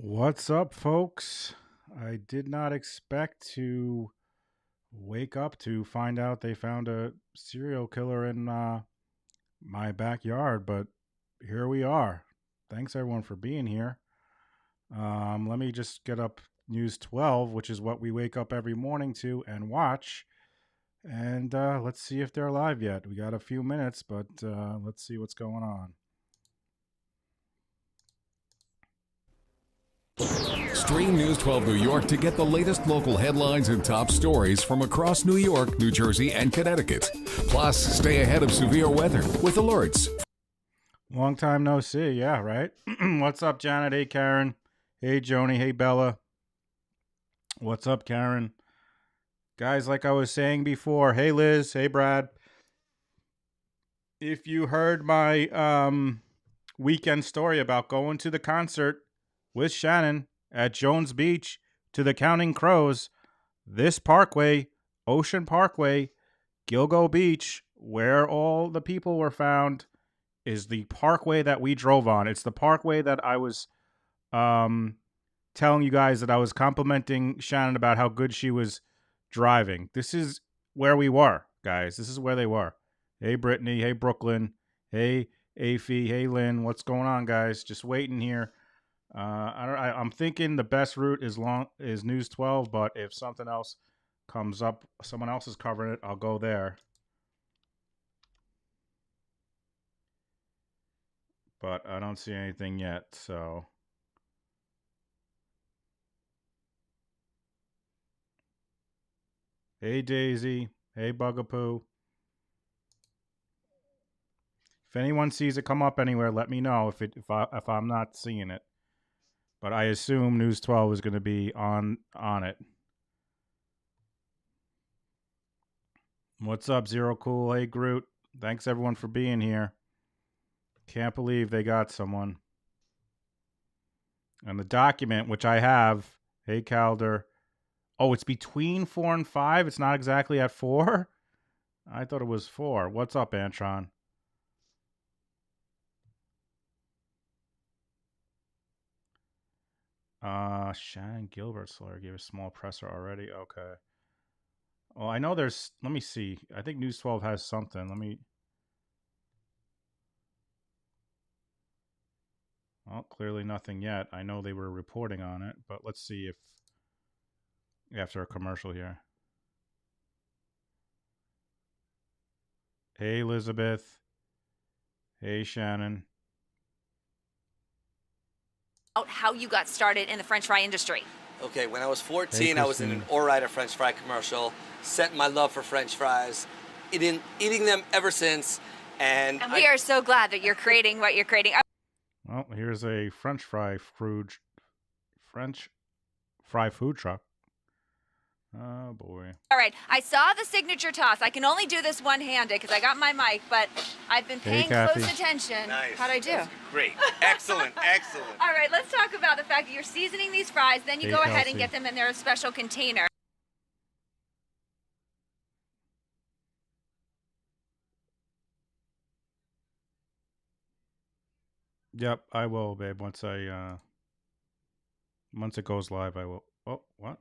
What's up, folks? I did not expect to wake up to find out they found a serial killer in my backyard, but here we are. Thanks everyone for being here. Let me just get up News 12, which is what we wake up every morning to and watch. And let's see if they're alive yet. We got a few minutes, but let's see what's going on. Stream News 12 New York to get the latest local headlines and top stories from across New York, New Jersey, and Connecticut. Plus, stay ahead of severe weather with alerts. Long time no see. Yeah, right? What's up, Janet? Hey, Karen. Hey, Joni. Hey, Bella. What's up, Karen? Guys, like I was saying before, hey, Liz. Hey, Brad. If you heard my weekend story about going to the concert with Shannon at Jones Beach to the Counting Crows, this parkway, Ocean Parkway, Gilgo Beach, where all the people were found, is the parkway that we drove on. It's the parkway that I was telling you guys that I was complimenting Shannon about how good she was driving. This is where we were, guys. This is where they were. Hey, Brittany. Hey, Brooklyn. Hey, Afie. Hey, Lynn. What's going on, guys? Just waiting here. I'm thinking the best route is News 12, but if something else comes up, someone else is covering it, I'll go there. But I don't see anything yet, so. Hey, Daisy. Hey, Bugapoo. If anyone sees it come up anywhere, let me know if I'm not seeing it. But I assume News 12 is going to be on it. What's up, Zero Cool? Hey, Groot. Thanks, everyone, for being here. Can't believe they got someone. And the document, which I have, hey, Calder. Oh, it's between 4 and 5? It's not exactly at 4? I thought it was 4. What's up, Antron? Shannon Gilbert's lawyer gave a small presser already. Okay. Well, I know there's. Let me see. I think News 12 has something. Well, clearly nothing yet. I know they were reporting on it, but let's see if after a commercial here. Hey, Elizabeth. Hey, Shannon. How you got started in the French fry industry. Okay, when I was 14, I was in an Ore-Ida French fry commercial, set my love for French fries, eating them ever since, and we are so glad that you're creating what you're creating. Well, here's a French fry food truck. Oh, boy. All right, I saw the signature toss. I can only do this one-handed because I got my mic, but I've been paying close attention. Nice. How'd I do? That's great. Excellent, excellent. All right, let's talk about the fact that you're seasoning these fries, then you go ahead and Kelsey. get them in their special container. Yep, I will, babe. Once it goes live, I will. Oh, what?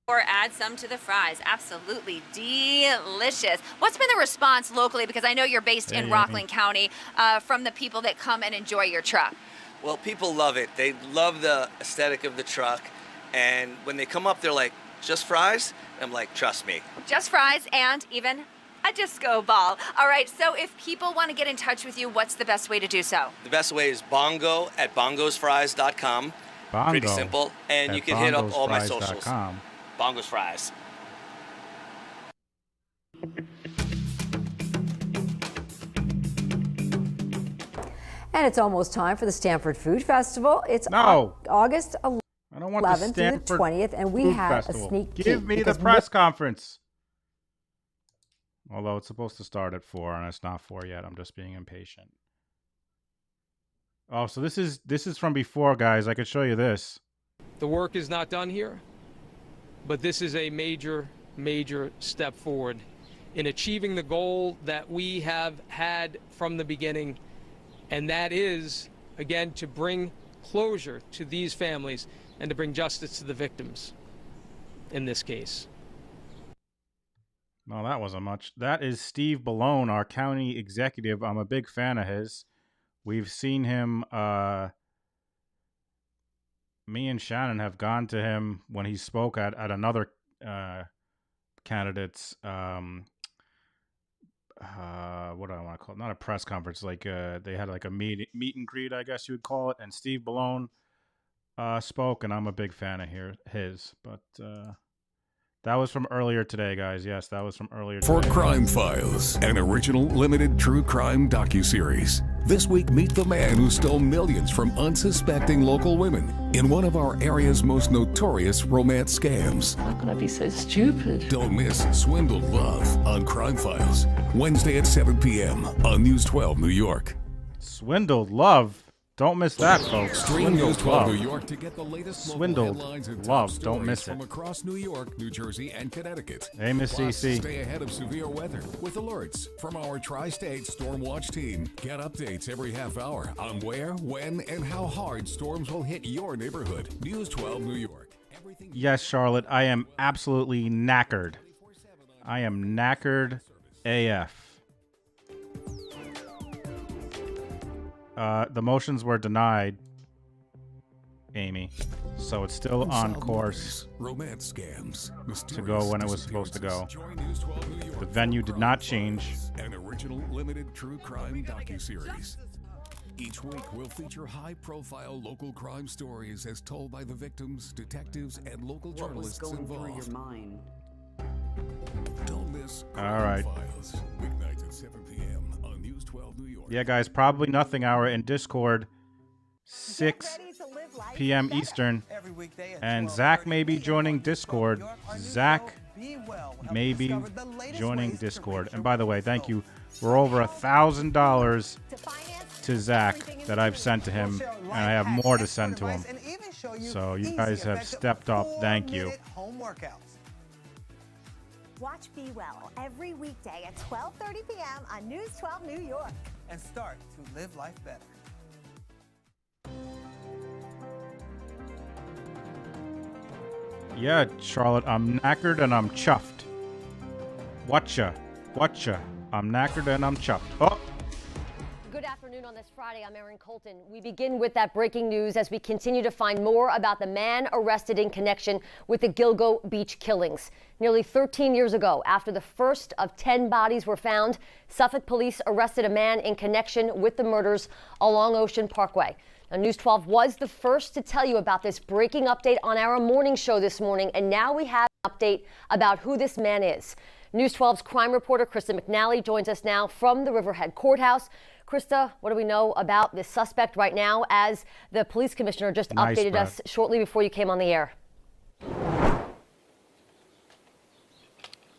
Or add some to the fries. Absolutely delicious. What's been the response locally, because I know you're based in Rockland County, from the people that come and enjoy your truck? Well, people love it. They love the aesthetic of the truck, and when they come up, they're like, just fries? And I'm like, trust me. Just fries and even a disco ball. All right, so if people want to get in touch with you, what's the best way to do so? The best way is Bongo at bongosfries.com. Bongo. Pretty simple, and you can hit up all my socials. Bongo's Fries. And it's almost time for the Stanford Food Festival. It's August 11th through the 20th, and we have a sneak peek. Give me the press conference. Although it's supposed to start at 4, and it's not 4 yet. I'm just being impatient. Oh, so this is from before, guys. I could show you this. The work is not done here, but this is a major, major step forward in achieving the goal that we have had from the beginning, and that is again, to bring closure to these families and to bring justice to the victims in this case. Well, that wasn't much. That is Steve Bellone, our county executive. I'm a big fan of his. We've seen him, me and Shannon have gone to him when he spoke at another candidate's, what do I want to call it? Not a press conference. Like they had like a meet and greet, I guess you would call it. And Steve Bellone spoke, and I'm a big fan of his. But that was from earlier today, guys. Yes, that was from earlier today. For Crime Files, an original limited true crime docuseries. This week, meet the man who stole millions from unsuspecting local women in one of our area's most notorious romance scams. How can I be so stupid? Don't miss Swindled Love on Crime Files, Wednesday at 7 p.m. on News 12 New York. Swindled Love. Don't miss that, folks. Stream News 12 New York to get the latest Swindled local headlines and Love. top Don't miss stories from it. across New York, New Jersey, and Connecticut. Hey, Miss Plus, CC. stay ahead of severe weather with alerts from our Tri-State Storm Watch team. Get updates every half hour on where, when, and how hard storms will hit your neighborhood. News 12 New York. Everything. Yes, Charlotte, I am absolutely knackered. I am knackered AF. The motions were denied, Amy, so it's still on course Romance scams, to go when it was supposed to go. The venue did not change. An original limited true crime docuseries. Each week we'll feature high-profile local crime stories as told by the victims, detectives, and local journalists involved. Don't miss All right. Crime Files, weeknights at 7 p.m. on News 12 New York. Yeah, guys, probably nothing hour in Discord, 6 p.m. Eastern. And Zach may be joining Discord. Zach may be joining Discord. And by the way, thank you. We're over $1,000 to Zach that I've sent to him, and I have more to send to him. So you guys have stepped up. Thank you. Watch Be Well every weekday at 12:30 p.m. on News 12 New York. And start to live life better. Yeah, Charlotte, I'm knackered and I'm chuffed. Whatcha? I'm knackered and I'm chuffed. Oh! Good afternoon on this Friday. I'm Erin Colton. We begin with that breaking news as we continue to find more about the man arrested in connection with the Gilgo Beach killings. Nearly 13 years ago, after the first of 10 bodies were found, Suffolk police arrested a man in connection with the murders along Ocean Parkway. Now, News 12 was the first to tell you about this breaking update on our morning show this morning, and now we have an update about who this man is. News 12's crime reporter Krista McNally joins us now from the Riverhead Courthouse. Krista, what do we know about this suspect right now, as the police commissioner just updated us shortly before you came on the air?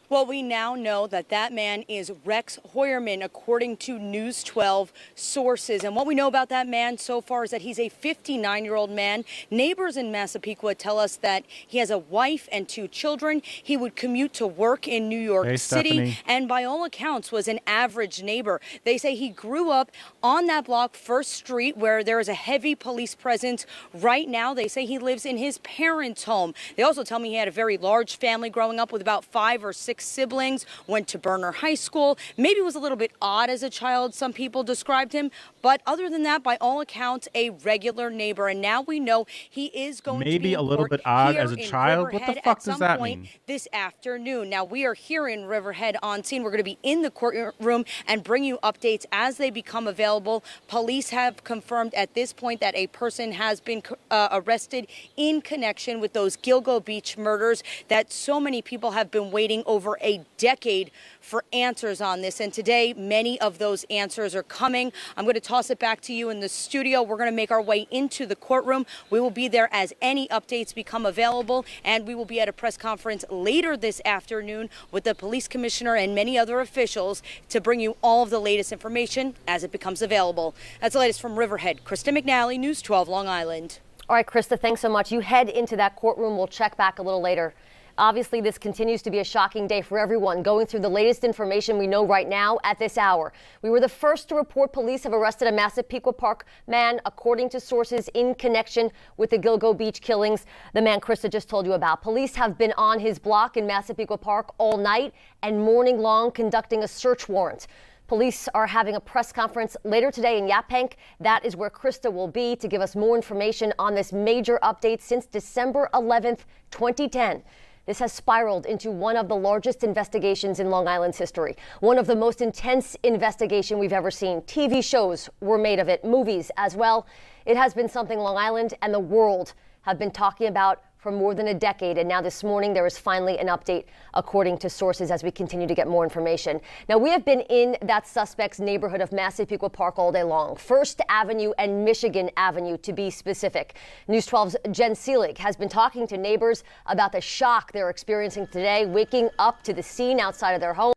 Well, we now know that that man is Rex Heuermann, according to News 12 sources. And what we know about that man so far is that he's a 59-year-old man. Neighbors in Massapequa tell us that he has a wife and 2 children. He would commute to work in New York City, Stephanie. and by all accounts was an average neighbor. They say he grew up on that block, First Street, where there is a heavy police presence. Right now, they say he lives in his parents' home. They also tell me he had a very large family growing up with about 5 or 6 siblings, went to Berner High School, maybe was a little bit odd as a child, some people described him, but other than that, by all accounts, a regular neighbor. And now we know he is going to be maybe a little bit odd as a child. What the fuck does that mean? This afternoon. Now we are here in Riverhead on scene. We're going to be in the courtroom and bring you updates as they become available. Police have confirmed at this point that a person has been arrested in connection with those Gilgo Beach murders that so many people have been waiting over a decade for answers on this. And today, many of those answers are coming. I'm going to toss it back to you in the studio. We're going to make our way into the courtroom. We will be there as any updates become available, and we will be at a press conference later this afternoon with the police commissioner and many other officials to bring you all of the latest information as it becomes available. That's the latest from Riverhead. Krista McNally, News 12, Long Island. All right, Krista, thanks so much. You head into that courtroom. We'll check back a little later Obviously, this continues to be a shocking day for everyone. Going through the latest information we know right now at this hour. We were the first to report police have arrested a Massapequa Park man, according to sources in connection with the Gilgo Beach killings. The man Krista just told you about. Police have been on his block in Massapequa Park all night and morning long conducting a search warrant. Police are having a press conference later today in Yaphank. That is where Krista will be to give us more information on this major update since December 11th, 2010. This has spiraled into one of the largest investigations in Long Island's history. One of the most intense investigations we've ever seen. TV shows were made of it, movies as well. It has been something Long Island and the world have been talking about for more than a decade. And now this morning, there is finally an update, according to sources, as we continue to get more information. Now, we have been in that suspect's neighborhood of Massapequa Park all day long. First Avenue and Michigan Avenue, to be specific. News 12's Jen Seelig has been talking to neighbors about the shock they're experiencing today, waking up to the scene outside of their home.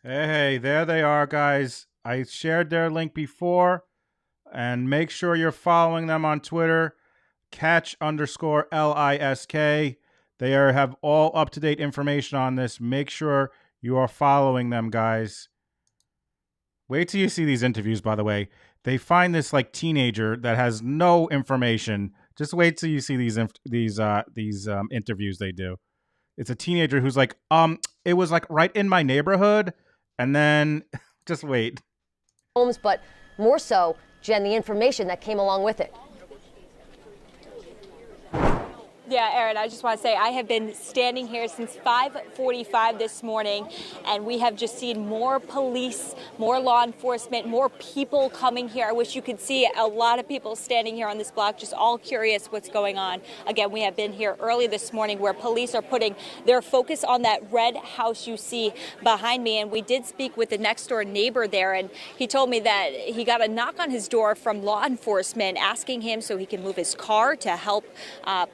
Hey, there they are, guys. I shared their link before, and make sure you're following them on Twitter. Catch_LISK. They have all up-to-date information on this. Make sure you are following them, guys. Wait till you see these interviews, by the way. They find this like teenager that has no information. Just wait till you see these interviews they do. It's a teenager who's like, it was like right in my neighborhood, and then just wait. Homes, but more so, Jen, the information that came along with it. Yeah, Aaron, I just want to say I have been standing here since 5:45 this morning, and we have just seen more police, more law enforcement, more people coming here. I wish you could see a lot of people standing here on this block, just all curious what's going on. Again, we have been here early this morning where police are putting their focus on that red house you see behind me, and we did speak with the next door neighbor there, and he told me that he got a knock on his door from law enforcement asking him so he can move his car to help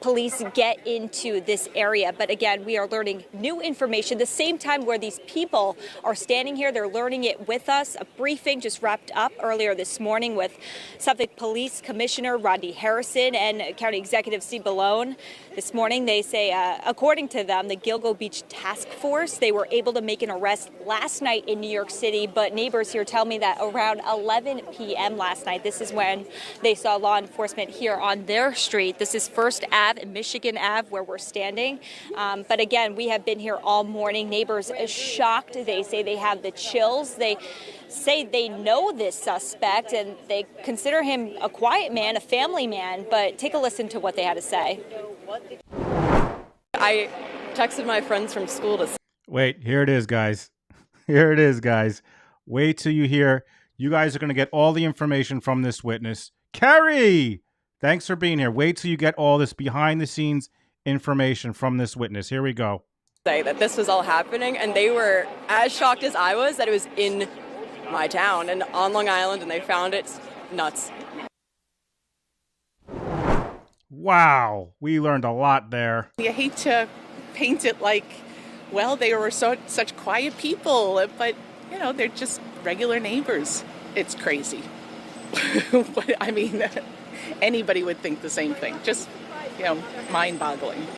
police get into this area. But again, we are learning new information the same time where these people are standing here. They're learning it with us. A briefing just wrapped up earlier this morning with Suffolk Police Commissioner Rodney Harrison and County Executive Steve Ballone. This morning, they say, according to them, the Gilgo Beach Task Force, they were able to make an arrest last night in New York City. But neighbors here tell me that around 11 p.m. last night, this is when they saw law enforcement here on their street. This is First Ave and Michigan Ave where we're standing. But again, we have been here all morning. Neighbors are shocked. They say they have the chills. They say they know this suspect and they consider him a quiet man, a family man. But take a listen to what they had to say. I texted my friends from school to... Wait, here it is, guys. Here it is, guys. Wait till you hear. You guys are going to get all the information from this witness. Carrie! Thanks for being here. Wait till you get all this behind-the-scenes information from this witness. Here we go. Say that this was all happening, and they were as shocked as I was that it was in my town and on Long Island, and they found it. Nuts. Wow, we learned a lot there. You hate to paint it like, well, they were such quiet people, but, you know, they're just regular neighbors. It's crazy. But, I mean, anybody would think the same thing. Just, you know, mind-boggling.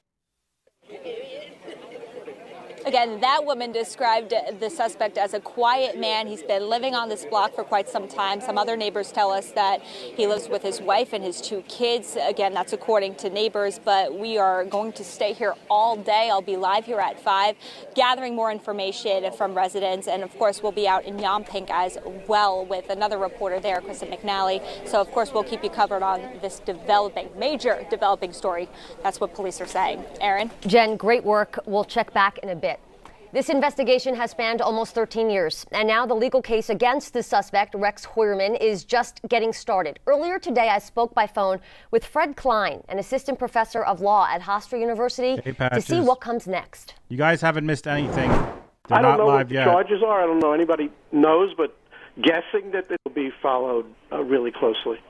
Again, that woman described the suspect as a quiet man. He's been living on this block for quite some time. Some other neighbors tell us that he lives with his wife and his 2 kids. Again, that's according to neighbors, but we are going to stay here all day. I'll be live here at 5, gathering more information from residents. And of course, we'll be out in Yaphank as well with another reporter there, Kristen McNally. So of course, we'll keep you covered on this major developing story. That's what police are saying. Aaron? Jen, great work. We'll check back in a bit. This investigation has spanned almost 13 years, and now the legal case against the suspect, Rex Heuermann, is just getting started. Earlier today, I spoke by phone with Fred Klein, an assistant professor of law at Hofstra University, to see what comes next. You guys haven't missed anything. I don't know what the charges are. I don't know. Anybody knows, but guessing that it will be followed really closely.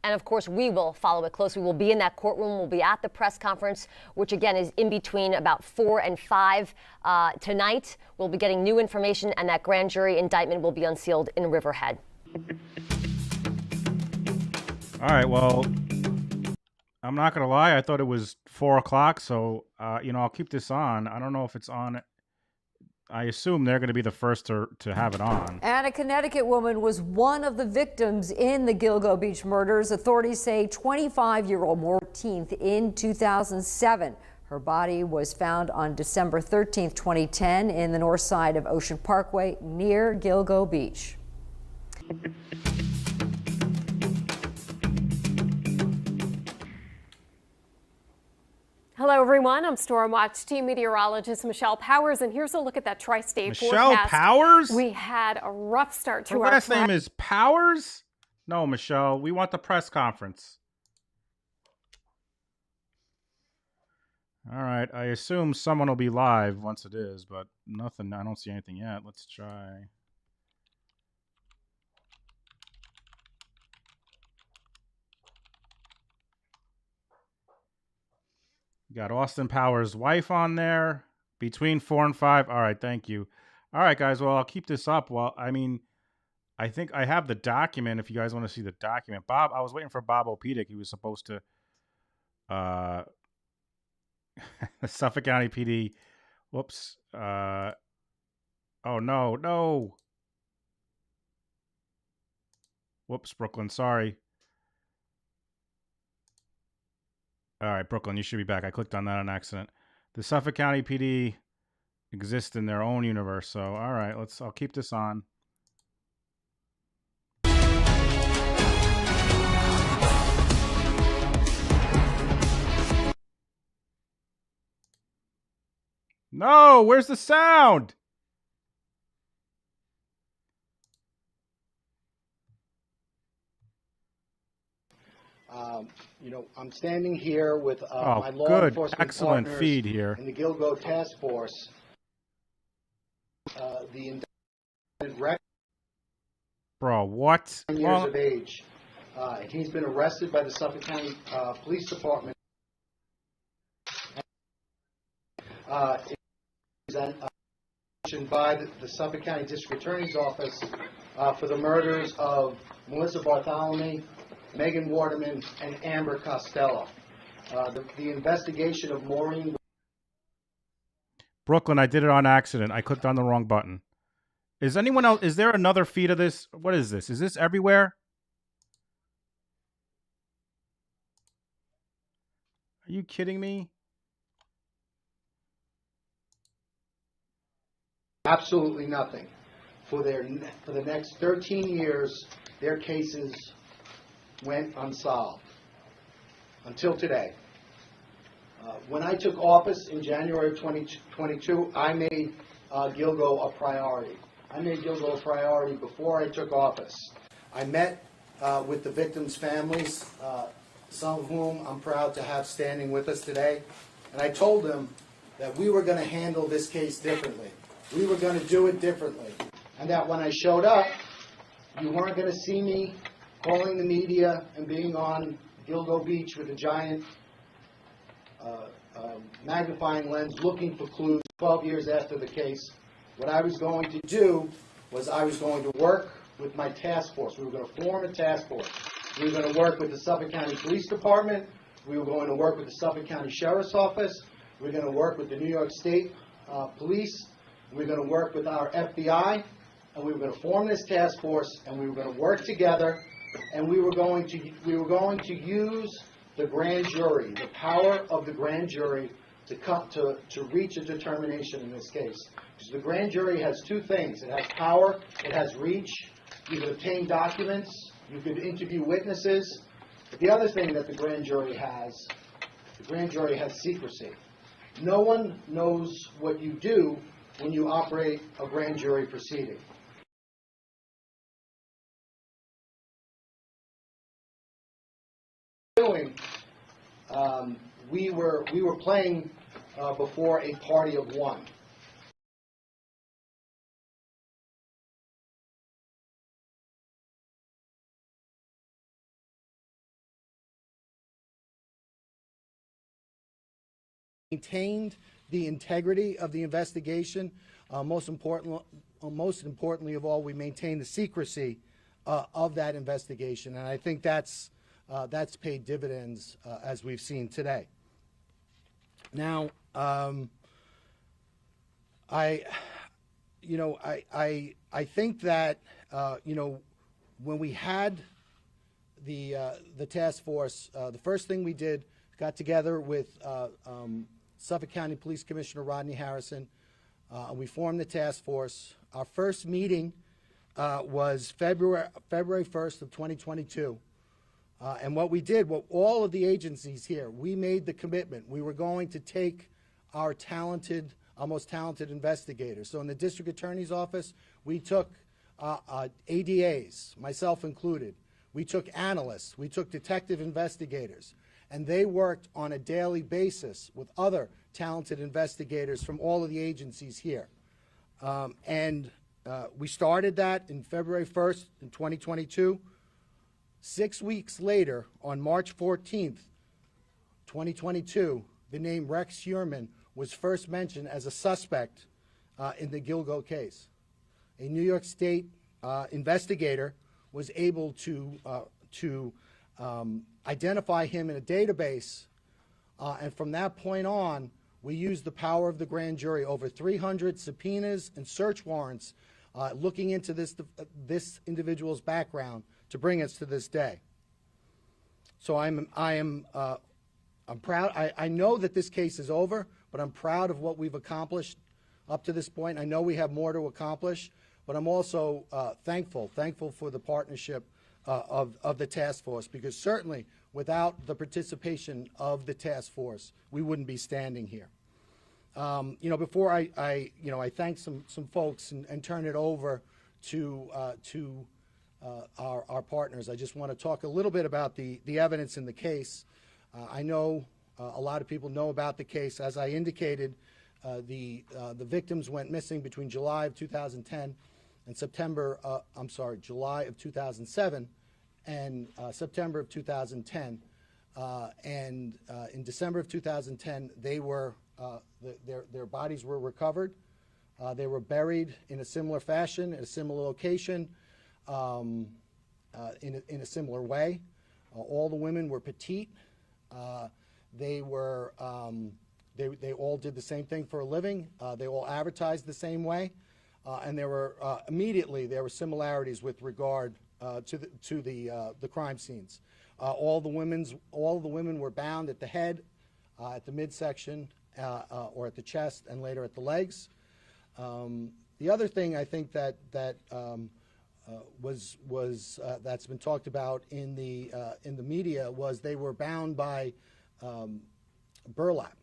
And of course, we will follow it closely. We'll be in that courtroom. We'll be at the press conference, which again is in between about 4 and 5 tonight. We'll be getting new information, and that grand jury indictment will be unsealed in Riverhead. All right. Well, I'm not going to lie. I thought it was 4 o'clock. So, I'll keep this on. I don't know if it's on. I assume they're going to be the first to have it on. And a Connecticut woman was one of the victims in the Gilgo Beach murders. Authorities say 25-year-old Maureen 14th in 2007. Her body was found on December 13th, 2010 in the north side of Ocean Parkway near Gilgo Beach. Hello, everyone. I'm Storm Watch Team Meteorologist Michelle Powers, and here's a look at that tri-state forecast. Michelle Powers? We had a rough start to Her our last name is Powers? No, Michelle. We want the press conference. All right. I assume someone will be live once it is, but nothing. I don't see anything yet. Let's try. Got Austin Powers' wife on there between 4 and 5. All right, thank you. All right, guys. Well, I'll keep this up. Well, I think I have the document. If you guys want to see the document, Bob, I was waiting for Bob Opedic. He was supposed to, Suffolk County PD. Whoops. Oh no. Whoops, Brooklyn. Sorry. All right, Brooklyn, you should be back. I clicked on that on accident. The Suffolk County PD exists in their own universe. So, all right, I'll keep this on. No, where's the sound? I'm standing here with my law enforcement excellent partners feed here in the Gilgo Task Force. The indicted record. Bro, what? 9 years of age. He's been arrested by the Suffolk County Police Department. By the Suffolk County District Attorney's Office for the murders of Melissa Bartholomew, Megan Waterman, and Amber Costello. The investigation of Maureen. Brooklyn, I did it on accident. I clicked on the wrong button. Is anyone else? Is there another feed of this? What is this? Is this everywhere? Are you kidding me? Absolutely nothing. For the next 13 years, their cases went unsolved until today. When I took office in January of 2022, I made Gilgo a priority. I made Gilgo a priority before I took office. I met with the victims' families, some of whom I'm proud to have standing with us today, and I told them that we were going to handle this case differently. We were going to do it differently, and that when I showed up, you weren't going to see me calling the media and being on Gilgo Beach with a giant magnifying lens looking for clues 12 years after the case. What I was going to do was I was going to work with my task force. We were going to form a task force. We were going to work with the Suffolk County Police Department. We were going to work with the Suffolk County Sheriff's Office. We were going to work with the New York State Police. We were going to work with our FBI. And we were going to form this task force, and we were going to work together, and we were going to use the grand jury, the power of the grand jury, to reach a determination in this case. Because the grand jury has two things: it has power, it has reach. You can obtain documents, you could interview witnesses. But the other thing that the grand jury has secrecy. No one knows what you do when you operate a grand jury proceeding. We were playing before a party of one. Maintained the integrity of the investigation. Most importantly of all, we maintained the secrecy of that investigation, and I think that's that's paid dividends as we've seen today. Now, I think that when we had the task force, the first thing we did, got together with Suffolk County Police Commissioner Rodney Harrison. We formed the task force. Our first meeting was February 1st of 2022. And what we did, all of the agencies here, we made the commitment. We were going to take our most talented investigators. So in the district attorney's office, we took ADAs, myself included. We took analysts. We took detective investigators. And they worked on a daily basis with other talented investigators from all of the agencies here. We started that in February 1st in 2022. 6 weeks later, on March 14th, 2022, the name Rex Heuermann was first mentioned as a suspect in the Gilgo case. A New York State investigator was able to identify him in a database, and from that point on, we used the power of the grand jury, over 300 subpoenas and search warrants looking into this individual's background to bring us to this day. So I'm proud. I know that this case is over, but I'm proud of what we've accomplished up to this point. I know we have more to accomplish, but I'm also thankful for the partnership of the task force, because certainly without the participation of the task force, we wouldn't be standing here. Before I thank some folks and turn it over to our partners, I just want to talk a little bit about the evidence in the case. I know a lot of people know about the case. As I indicated, the victims went missing between July of 2010 and July of 2007 and September of 2010. In December of 2010, they were their bodies were recovered. They were buried in a similar fashion, at a similar location, in a similar way. All the women were petite. They all did the same thing for a living. They all advertised the same way, and there were similarities with regard to the crime scenes. All the women were bound at the head, at the midsection, or at the chest, and later at the legs. The other thing I think that that's been talked about in the media was they were bound by burlap.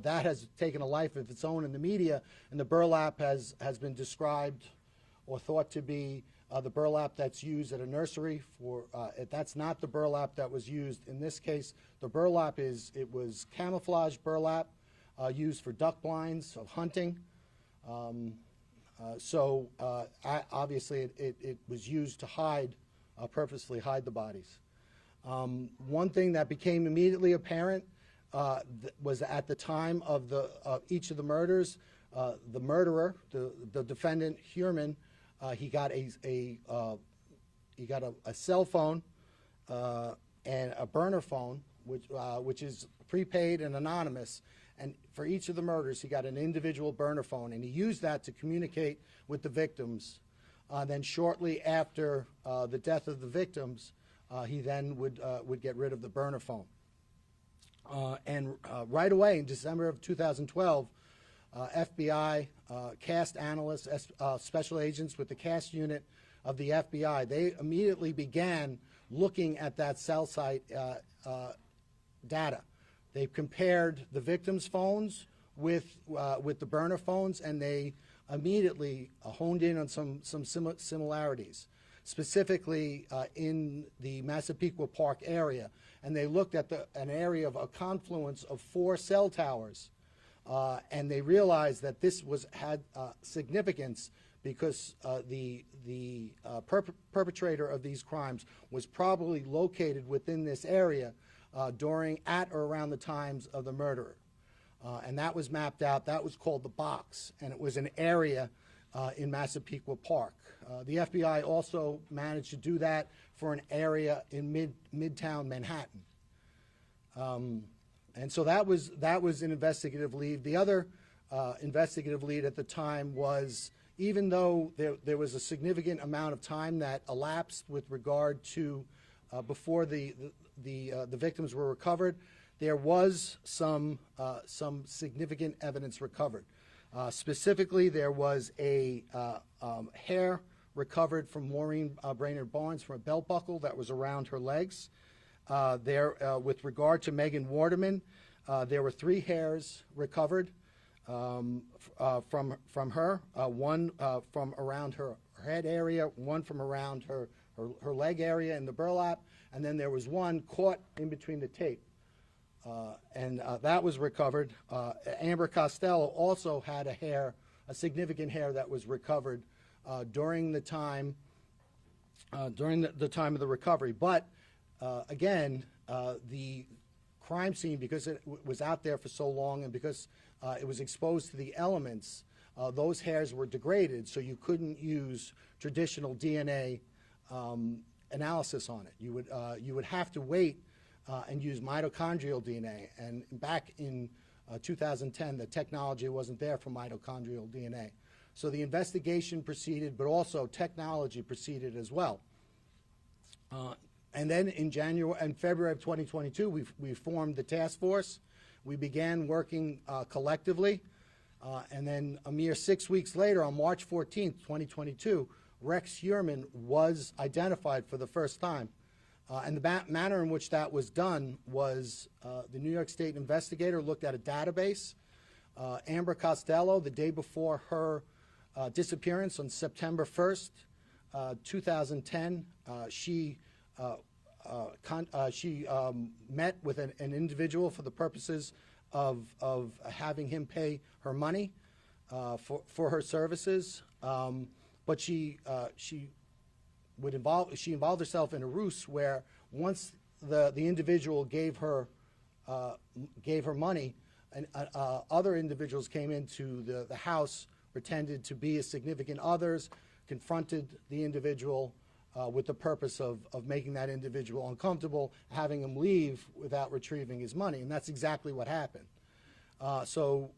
That has taken a life of its own in the media, and the burlap has been described or thought to be the burlap that's used at a nursery for. That's not the burlap that was used in this case. The burlap was camouflage burlap used for duck blinds of hunting. Obviously it was used to purposely hide the bodies. One thing that became immediately apparent was at the time of each of the murders, the murderer, the defendant Heuermann, he got a cell phone and a burner phone, which is prepaid and anonymous. And for each of the murders, he got an individual burner phone, and he used that to communicate with the victims. Then shortly after the death of the victims, he then would get rid of the burner phone. And right away in December of 2012, FBI, CAST analysts, special agents with the CAST unit of the FBI, they immediately began looking at that cell site data. They compared the victims' phones with the burner phones, and they immediately honed in on some similarities, specifically in the Massapequa Park area. And they looked at an area of a confluence of 4 cell towers, and they realized that this had significance because the perpetrator of these crimes was probably located within this area at or around the times of the murder. And that was mapped out. That was called the box, and it was an area in Massapequa Park. The FBI also managed to do that for an area in Midtown Manhattan. And so that was an investigative lead. The other investigative lead at the time was, even though there was a significant amount of time that elapsed with regard to before the victims were recovered, there was some significant evidence recovered. Specifically, there was a hair recovered from Maureen Brainerd Barnes from a belt buckle that was around her legs. With regard to Megan Waterman, there were 3 hairs recovered from her, one from around her head area, one from around her leg area in the burlap, and then there was one caught in between the tape. And that was recovered. Amber Costello also had a significant hair that was recovered during the time of the recovery. But again, the crime scene, because it was out there for so long and because it was exposed to the elements, those hairs were degraded, so you couldn't use traditional DNA analysis on it. You would have to wait and use mitochondrial DNA. And back in 2010, the technology wasn't there for mitochondrial DNA. So the investigation proceeded, but also technology proceeded as well. And then in January and February of 2022, we formed the task force. We began working collectively. And then a mere 6 weeks later, on March 14th, 2022, Rex Heuermann was identified for the first time. And the manner in which that was done was the New York State investigator looked at a database. Amber Costello, the day before her disappearance on September 1st, 2010, she met with an individual for the purposes of having him pay her money for her services. But she involved herself in a ruse where once the individual gave her money, and other individuals came into the house, pretended to be significant others, confronted the individual with the purpose of making that individual uncomfortable, having him leave without retrieving his money, and that's exactly what happened. So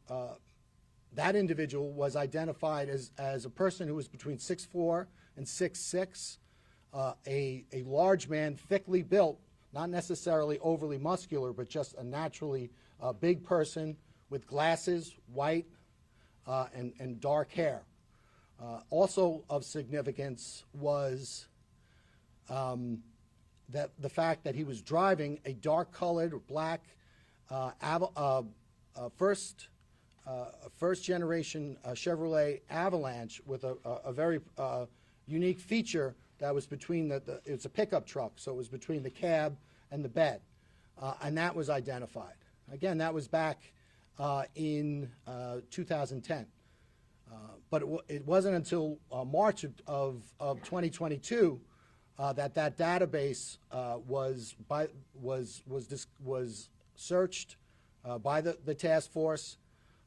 that individual was identified as a person who was between 6'4" and 6'6", a large man, thickly built, not necessarily overly muscular, but just a naturally big person with glasses, white, and dark hair. Also of significance was that the fact that he was driving a dark-colored black first-generation Chevrolet Avalanche with a very unique feature that was between it's a pickup truck, so it was between the cab and the bed, and that was identified. Again, that was back in 2010. But it wasn't until March of 2022 that database was searched by the task force,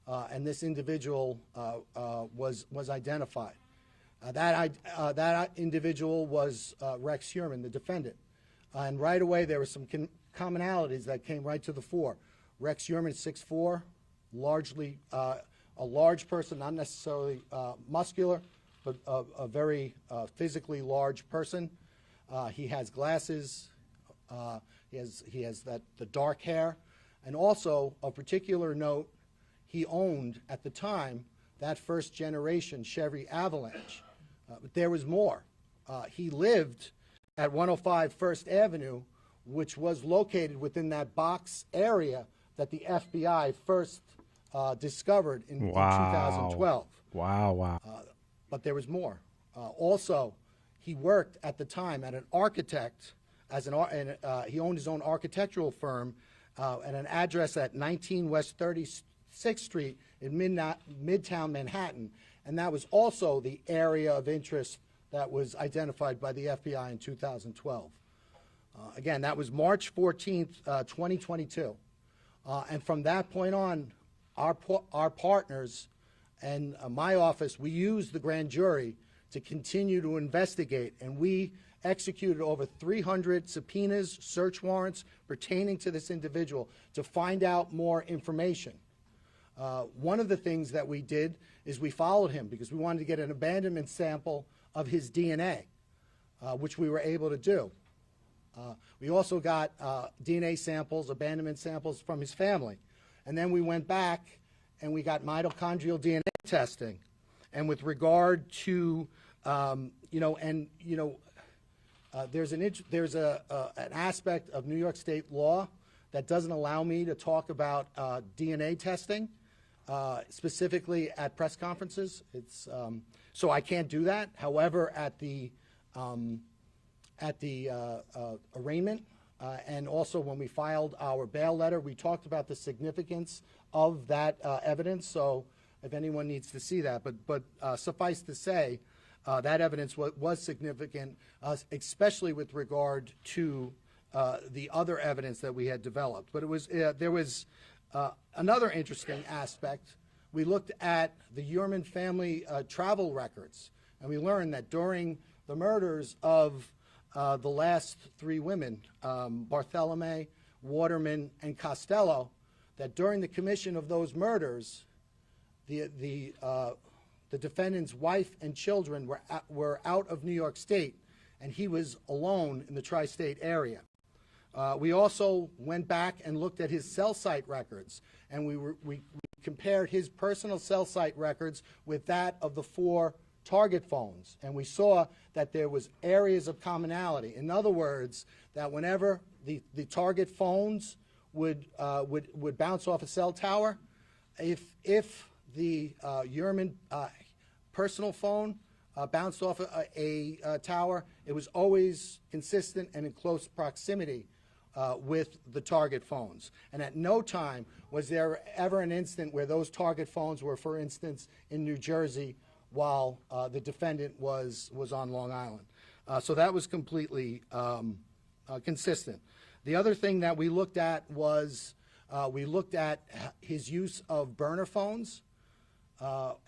and this individual was identified. That individual was Rex Heuermann, the defendant. And right away there were some commonalities that came right to the fore. Rex Heuermann, 6'4", largely a large person, not necessarily muscular, but a very physically large person. He has glasses. He has the dark hair, and also of particular note, he owned at the time that first generation Chevy Avalanche. But there was more. He lived at 105 First Avenue, which was located within that box area that the FBI first discovered in 2012. Wow. But there was more. Also, he worked at the time at an architect, he owned his own architectural firm at an address at 19 West 36th Street in Midtown Manhattan. And that was also the area of interest that was identified by the FBI in 2012. Again, that was March 14th, 2022. And from that point on, our partners and my office, we used the grand jury to continue to investigate, and we executed over 300 subpoenas, search warrants pertaining to this individual to find out more information. One of the things that we did is we followed him because we wanted to get an abandonment sample of his DNA, which we were able to do. We also got DNA samples, abandonment samples from his family. And then we went back and we got mitochondrial DNA testing. And with regard to, there's an aspect of New York State law that doesn't allow me to talk about DNA testing, specifically at press conferences. So I can't do that. However, at the arraignment and also when we filed our bail letter, we talked about the significance of that evidence. So if anyone needs to see that, but suffice to say, that evidence was significant, especially with regard to the other evidence that we had developed. But it was there was another interesting aspect. We looked at the Heuermann family travel records, and we learned that during the murders of the last three women, Barthelemy, Waterman, and Costello, that during the commission of those murders, the defendant's wife and children were out of New York State, and he was alone in the tri-state area. We also went back and looked at his cell site records, and we compared his personal cell site records with that of the 4 target phones, and we saw that there was areas of commonality. In other words, that whenever the target phones would bounce off a cell tower, if the Heuermann personal phone bounced off a tower, it was always consistent and in close proximity with the target phones. And at no time was there ever an instant where those target phones were, for instance, in New Jersey while the defendant was on Long Island. So that was completely consistent. The other thing that we looked at was we looked at his use of burner phones,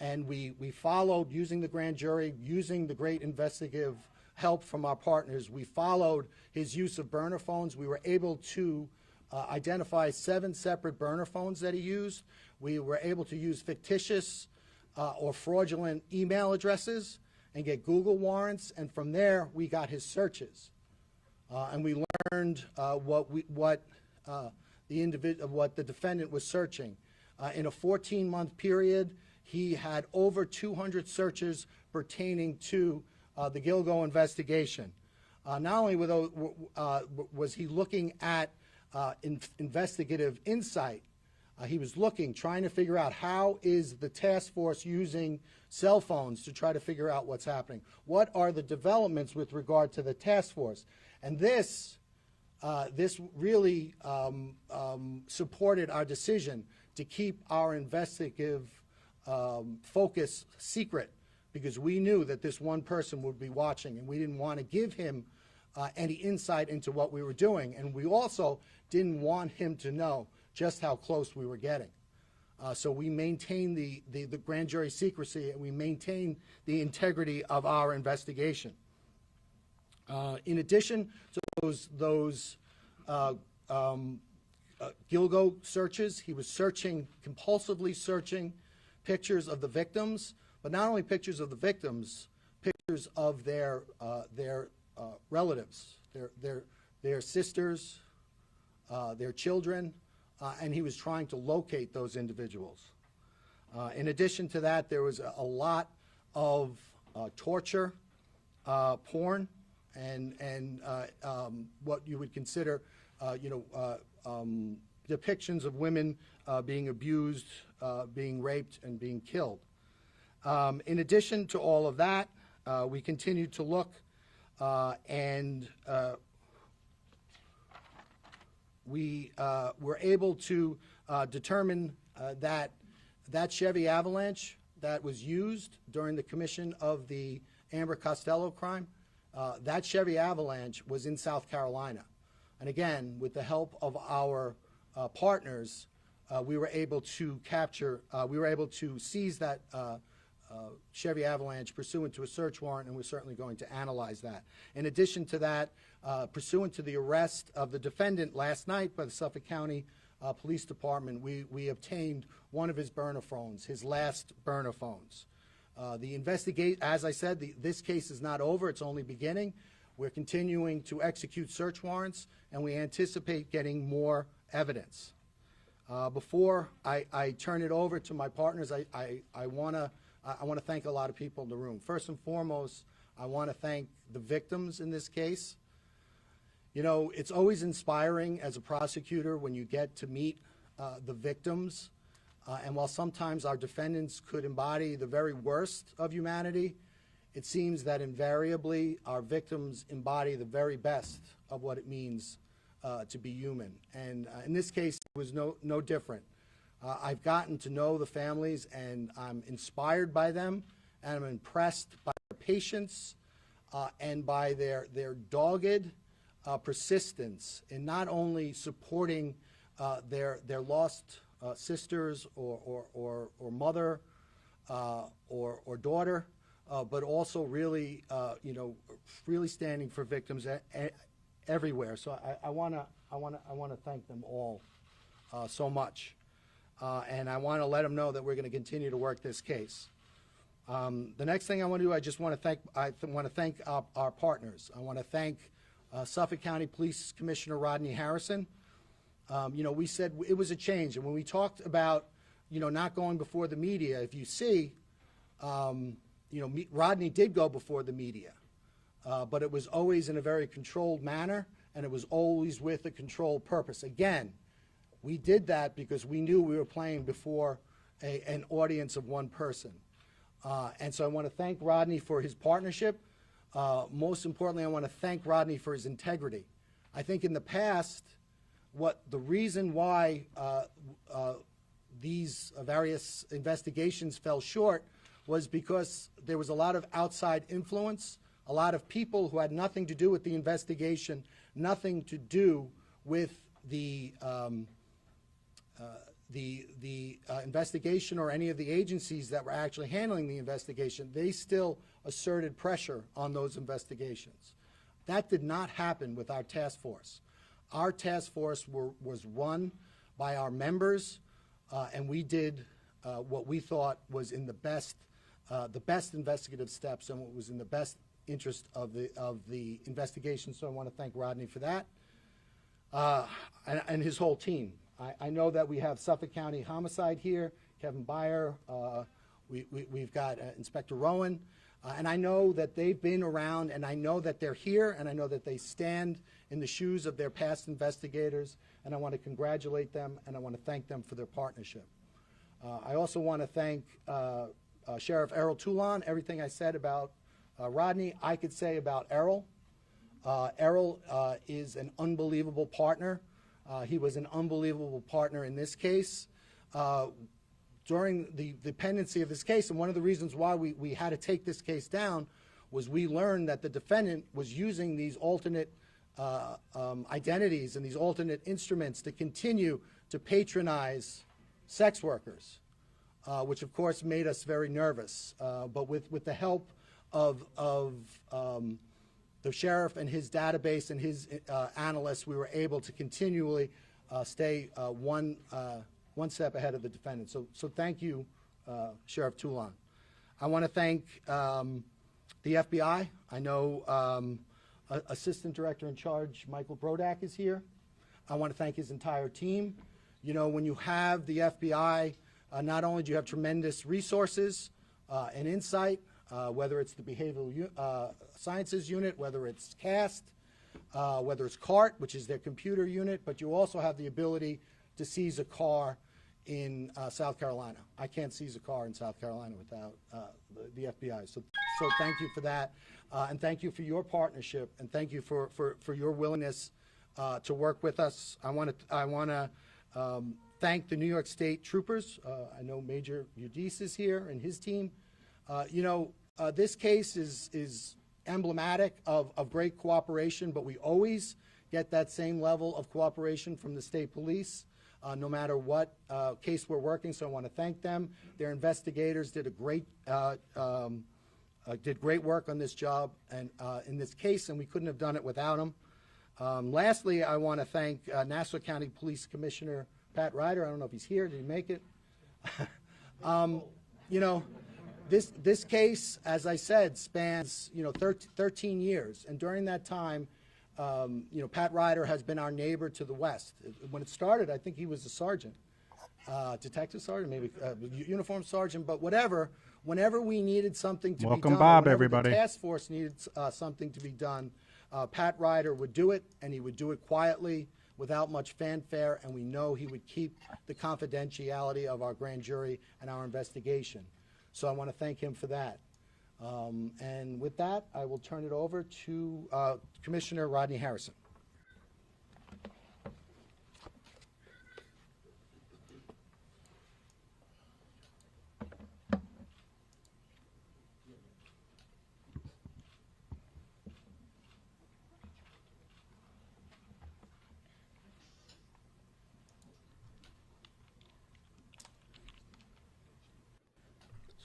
and we followed, using the grand jury, using the great investigative help from our partners, we followed his use of burner phones. We were able to identify 7 separate burner phones that he used. We were able to use fictitious or fraudulent email addresses and get Google warrants, and from there we got his searches. And we learned what the defendant was searching. In a 14-month period, he had over 200 searches pertaining to the Gilgo investigation. Not only was he looking at investigative insight, he was trying to figure out how is the task force using cell phones to try to figure out what's happening. What are the developments with regard to the task force? And this really supported our decision to keep our investigative focus secret, because we knew that this one person would be watching, and we didn't want to give him any insight into what we were doing. And we also didn't want him to know just how close we were getting. So we maintained the grand jury secrecy, and we maintained the integrity of our investigation. In addition to those Gilgo searches, he was compulsively searching pictures of the victims, but not only pictures of the victims, pictures of their relatives, their sisters, their children, and he was trying to locate those individuals. In addition to that, there was a lot of torture, porn, and what you would consider, depictions of women being abused, being raped, and being killed. In addition to all of that, we continued to look, and we were able to determine that Chevy Avalanche that was used during the commission of the Amber Costello crime, that Chevy Avalanche was in South Carolina. And again, with the help of our partners, we were able to seize that Chevy Avalanche pursuant to a search warrant, and we're certainly going to analyze that. In addition to that, pursuant to the arrest of the defendant last night by the Suffolk County Police Department, we obtained one of his burner phones, his last burner phones. As I said, this case is not over, it's only beginning. We're continuing to execute search warrants, and we anticipate getting more evidence. Before I turn it over to my partners, I want to thank a lot of people in the room. First and foremost, I want to thank the victims in this case. You know, it's always inspiring as a prosecutor when you get to meet the victims. And while sometimes our defendants could embody the very worst of humanity, it seems that invariably our victims embody the very best of what it means to be human. And in this case, it was no different. I've gotten to know the families, and I'm inspired by them, and I'm impressed by their patience and by their dogged persistence in not only supporting their lost sisters or mother or daughter, but also really, really standing for victims everywhere. So I want to thank them all so much, and I want to let them know that we're going to continue to work this case. The next thing I want to do, I want to thank our partners. I want to thank Suffolk County Police Commissioner Rodney Harrison. We said it was a change, and when we talked about, not going before the media, if you see, Rodney did go before the media, but it was always in a very controlled manner, and it was always with a controlled purpose. Again, we did that because we knew we were playing before an audience of one person. And so I want to thank Rodney for his partnership. Most importantly, I want to thank Rodney for his integrity. I think in the past, the reason why these various investigations fell short was because there was a lot of outside influence, a lot of people who had nothing to do with the investigation, nothing to do with the investigation or any of the agencies that were actually handling the investigation. They still asserted pressure on those investigations. That did not happen with our task force. Our task force was run by our members, and we did what we thought was in the best investigative steps and what was in the best interest of the investigation. So I want to thank Rodney for that, and his whole team. I know that we have Suffolk County Homicide here, Kevin Byer. We've got Inspector Rowan. And I know that they've been around, and I know that they're here, and I know that they stand in the shoes of their past investigators, and I want to congratulate them, and I want to thank them for their partnership. I also want to thank Sheriff Errol Toulon. Everything I said about Rodney, I could say about Errol. Errol is an unbelievable partner. He was an unbelievable partner in this case. During the pendency of this case, and one of the reasons why we had to take this case down was we learned that the defendant was using these alternate identities and these alternate instruments to continue to patronize sex workers, which of course made us very nervous. But with the help of the sheriff and his database and his analysts, we were able to continually stay one step ahead of the defendant. So thank you, Sheriff Toulon. I want to thank the FBI. I know Assistant Director in Charge Michael Brodak is here. I want to thank his entire team. You know, when you have the FBI, not only do you have tremendous resources and insight, whether it's the Behavioral Sciences Unit, whether it's CAST, whether it's CART, which is their computer unit, but you also have the ability to seize a car in South Carolina. I can't seize a car in South Carolina without the FBI. So thank you for that, and thank you for your partnership, and thank you for your willingness to work with us. I want to thank the New York State troopers. I know Major Udis is here and his team. This case is emblematic of great cooperation, but we always get that same level of cooperation from the state police. no matter what case we're working, so I want to thank them. Their investigators did great work on this job and in this case, and we couldn't have done it without them. Lastly, I want to thank Nassau County Police Commissioner Pat Ryder. I don't know if he's here. Did he make it? You know, this case, as I said, spans 13 years, and during that time, Pat Ryder has been our neighbor to the west. When it started, I think he was a sergeant, detective sergeant, maybe uniform sergeant, but whatever. Whenever we needed something to be done, Welcome, Bob, whenever everybody. the task force needed something to be done, Pat Ryder would do it, and he would do it quietly, without much fanfare, and we know he would keep the confidentiality of our grand jury and our investigation. So I want to thank him for that. And with that, I will turn it over to Commissioner Rodney Harrison.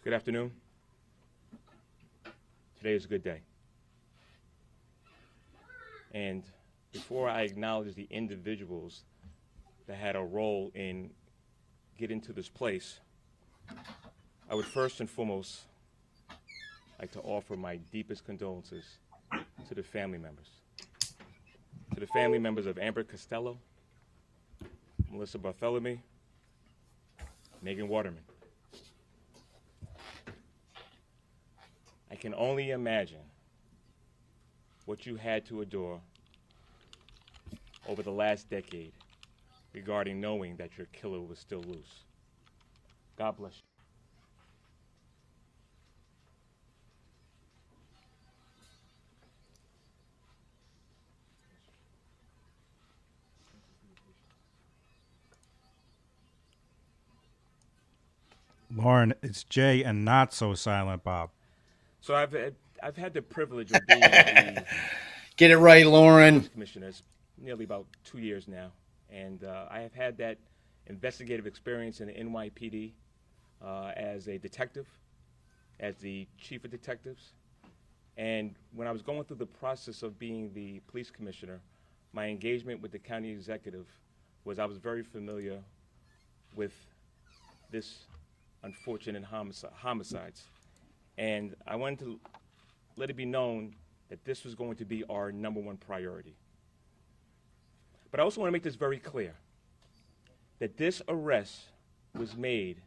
Good afternoon. Today is a good day. And before I acknowledge the individuals that had a role in getting to this place, I would first and foremost like to offer my deepest condolences to the family members. To the family members of Amber Costello, Melissa Bartholomew, Megan Waterman. I can only imagine what you had to endure over the last decade regarding knowing that your killer was still loose. God bless you. Lauren, it's Jay and not so silent, Bob. So I've had the privilege of being the Get it right, Lauren. Commissioner nearly about 2 years now, and I have had that investigative experience in the NYPD as a detective, as the chief of detectives, and when I was going through the process of being the police commissioner, my engagement with the county executive was I was very familiar with this unfortunate homicides. And I wanted to let it be known that this was going to be our #1 priority. But I also want to make this very clear, that this arrest was made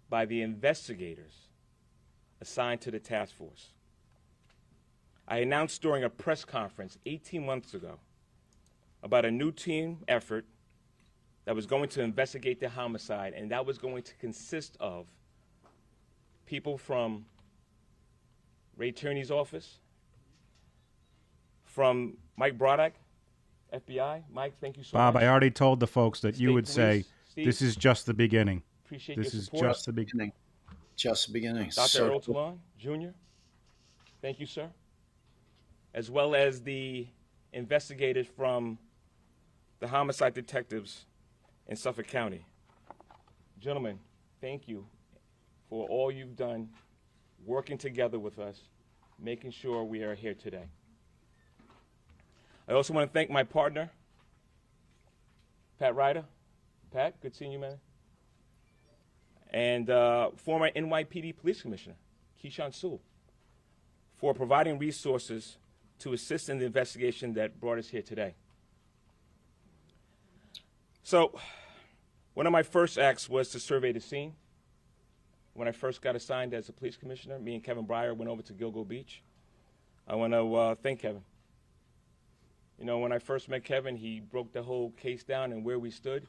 by the investigators assigned to the task force. I announced during a press conference 18 months ago about a new team effort that was going to investigate the homicide, and that was going to consist of people from Ray Tierney's office, from Mike Broddock, FBI. Mike, thank you so much. Bob, I already told the folks that you would Police, say, Steve, this is just the beginning. Appreciate This your is support. just the beginning. Just the beginning. Dr. Earl Toulon, Jr., thank you, sir. As well as the investigators from the homicide detectives in Suffolk County. Gentlemen, thank you for all you've done, working together with us, making sure we are here today. I also want to thank my partner, Pat Ryder. Pat, good seeing you, man. And former NYPD Police Commissioner, Keyshawn Sewell, for providing resources to assist in the investigation that brought us here today. So, one of my first acts was to survey the scene. When I first got assigned as a police commissioner, me and Kevin Breyer went over to Gilgo Beach. I want to thank Kevin. You know, when I first met Kevin, he broke the whole case down and where we stood.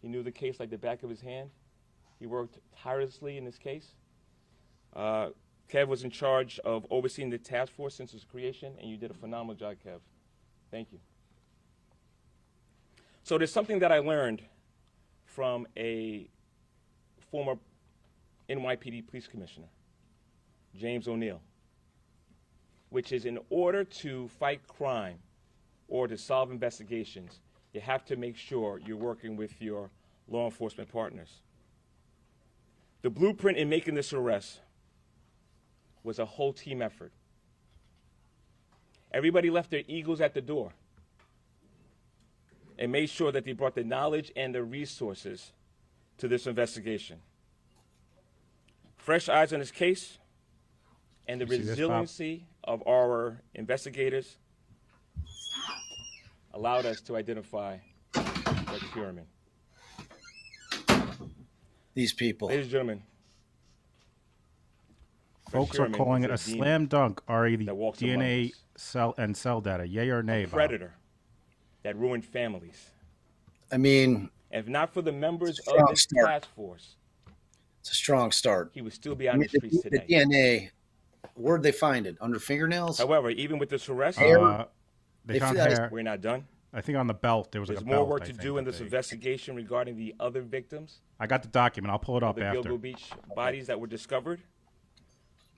He knew the case like the back of his hand. He worked tirelessly in this case. Kev was in charge of overseeing the task force since its creation, and you did a phenomenal job, Kev. Thank you. So there's something that I learned from a former NYPD police commissioner, James O'Neill, which is in order to fight crime or to solve investigations, you have to make sure you're working with your law enforcement partners. The blueprint in making this arrest was a whole team effort. Everybody left their egos at the door and made sure that they brought the knowledge and the resources to this investigation. Fresh eyes on this case and the resiliency of our investigators allowed us to identify Dr. Heuermann. These people. Ladies and gentlemen, folks are calling it a slam dunk, Ari, the DNA cell and cell data. Yay or nay, Bob? Predator that ruined families. I mean, if not for the members of this task force, it's a strong start. He would still be out in the streets today. The DNA, where'd they find it? Under fingernails? However, even with this arrest, they found hair. We're not done. I think on the belt there was There's like a belt. There's more work to do in this investigation regarding the other victims. I got the document. I'll pull it up after. The Gilgo Beach bodies that were discovered.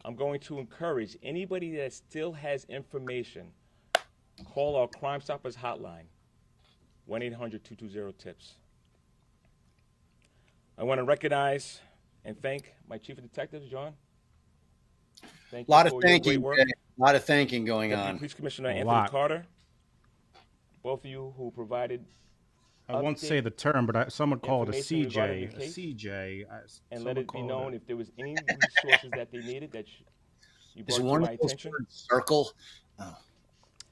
I'm going to encourage anybody that still has information, call our Crime Stoppers hotline, 1-800-220-TIPS. I want to recognize and thank my chief of detectives, John. Thank you for your great work. A lot of thanking going Deputy on. Police Commissioner Anthony Carter, both of you who provided. I won't say the term, but someone called it a CJ. A CJ. And let it be known if there was any resources that they needed that you brought Is to one my of those attention. Circle. Oh.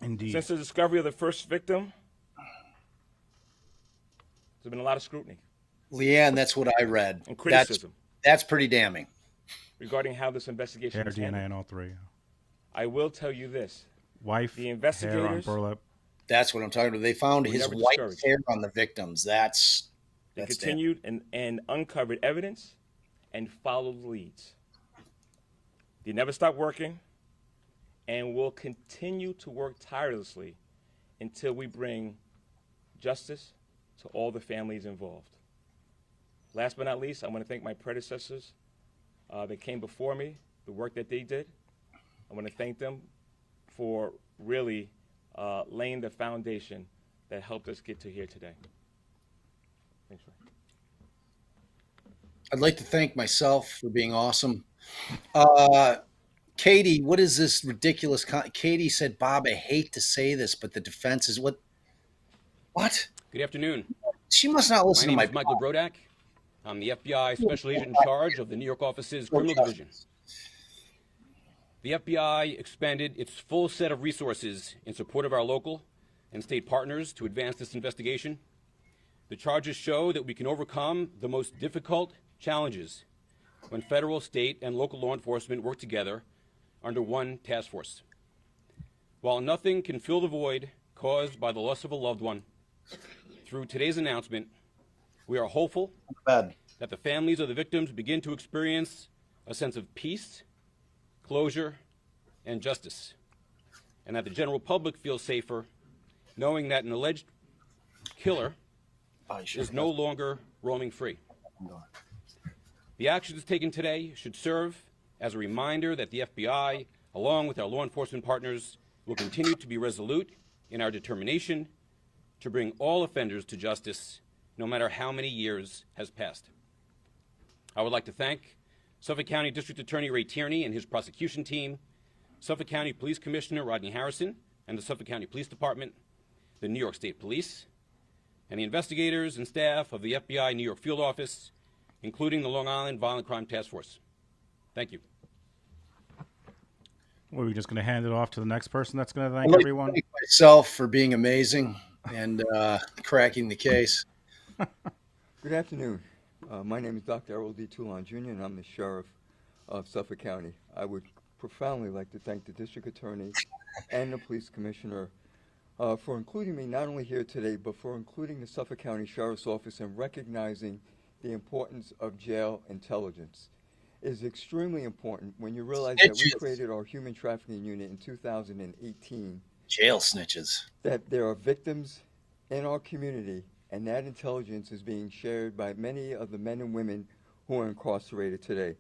Indeed. Since the discovery of the first victim, there's been a lot of scrutiny. Leanne, that's what I read. And criticism. That's pretty damning. Regarding how this investigation hair, was DNA, handled. and all three. I will tell you this. Wife, the investigators, hair on burlap. That's what I'm talking about. They found his white hair on the victims. That's continued and uncovered evidence and followed leads. They never stopped working and will continue to work tirelessly until we bring justice to all the families involved. Last but not least, I want to thank my predecessors that came before me, the work that they did. I want to thank them for really laying the foundation that helped us get to here today. Thanks, Ray. I'd like to thank myself for being awesome. Katie, what is this ridiculous? Katie said, Bob, I hate to say this, but the defense is what? What? Good afternoon. She must not listen to my name is Michael Brodak. I'm the FBI Special Agent in charge of the New York office's Criminal Division. The FBI expended its full set of resources in support of our local and state partners to advance this investigation. The charges show that we can overcome the most difficult challenges when federal, state, and local law enforcement work together under one task force. While nothing can fill the void caused by the loss of a loved one, through today's announcement, we are hopeful that the families of the victims begin to experience a sense of peace, closure, and justice, and that the general public feels safer knowing that an alleged killer is no longer roaming free. The actions taken today should serve as a reminder that the FBI, along with our law enforcement partners, will continue to be resolute in our determination to bring all offenders to justice, no matter how many years has passed. I would like to thank Suffolk County District Attorney Ray Tierney and his prosecution team, Suffolk County Police Commissioner Rodney Harrison and the Suffolk County Police Department, the New York State Police, and the investigators and staff of the FBI New York Field Office, including the Long Island Violent Crime Task Force. Thank you. Well, we're just going to hand it off to the next person that's going to thank everyone. Thank myself for being amazing and cracking the case. Good afternoon. My name is Dr. Errol D. Toulon, Jr., and I'm the Sheriff of Suffolk County. I would profoundly like to thank the District Attorney and the Police Commissioner for including me not only here today, but for including the Suffolk County Sheriff's Office and recognizing the importance of jail intelligence. It is extremely important when you realize that we created our human trafficking unit in 2018. Jail snitches. That there are victims in our community, and that intelligence is being shared by many of the men and women who are incarcerated today.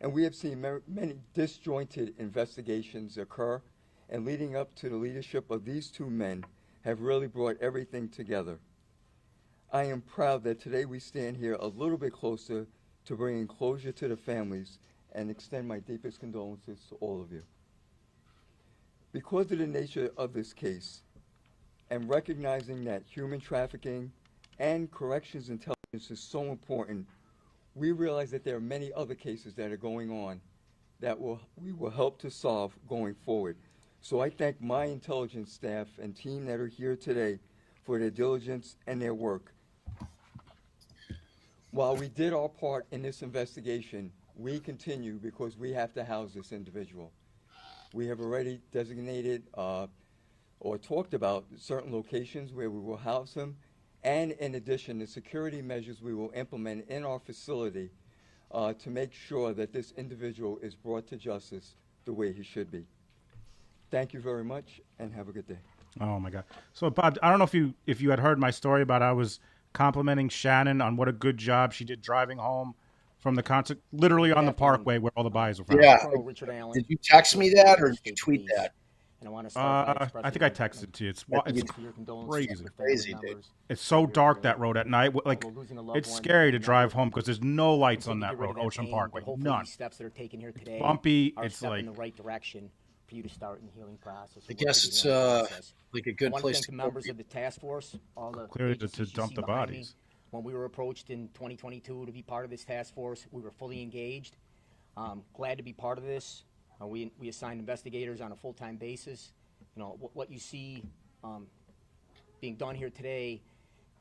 And we have seen many disjointed investigations occur, and leading up to the leadership of these two men have really brought everything together. I am proud that today we stand here a little bit closer to bringing closure to the families and extend my deepest condolences to all of you. Because of the nature of this case, and recognizing that human trafficking and corrections intelligence is so important, we realize that there are many other cases that are going on that we will help to solve going forward. So I thank my intelligence staff and team that are here today for their diligence and their work. While we did our part in this investigation, we continue because we have to house this individual. We have already designated or talked about certain locations where we will house him, and in addition, the security measures we will implement in our facility to make sure that this individual is brought to justice the way he should be. Thank you very much, and have a good day. Oh my God! So Bob, I don't know if you had heard my story about I was complimenting Shannon on what a good job she did driving home from the concert, literally on the parkway where all the bodies were found. Yeah. Did you text me that or did you tweet that? And I want to start by I think I texted it to you. It's crazy, dude. It's so dark that road at night. Like, it's scary to drive home because there's no lights on that road, Ocean Parkway. None. Steps that are taken here today bumpy. Are it's step like in the right direction for you to start in the healing process. I guess it's like a good place to go. Members of the task force, all the clearly to dump the bodies. When we were approached in 2022 to be part of this task force, we were fully engaged. Glad to be part of this. We assigned investigators on a full-time basis. You know, what you see being done here today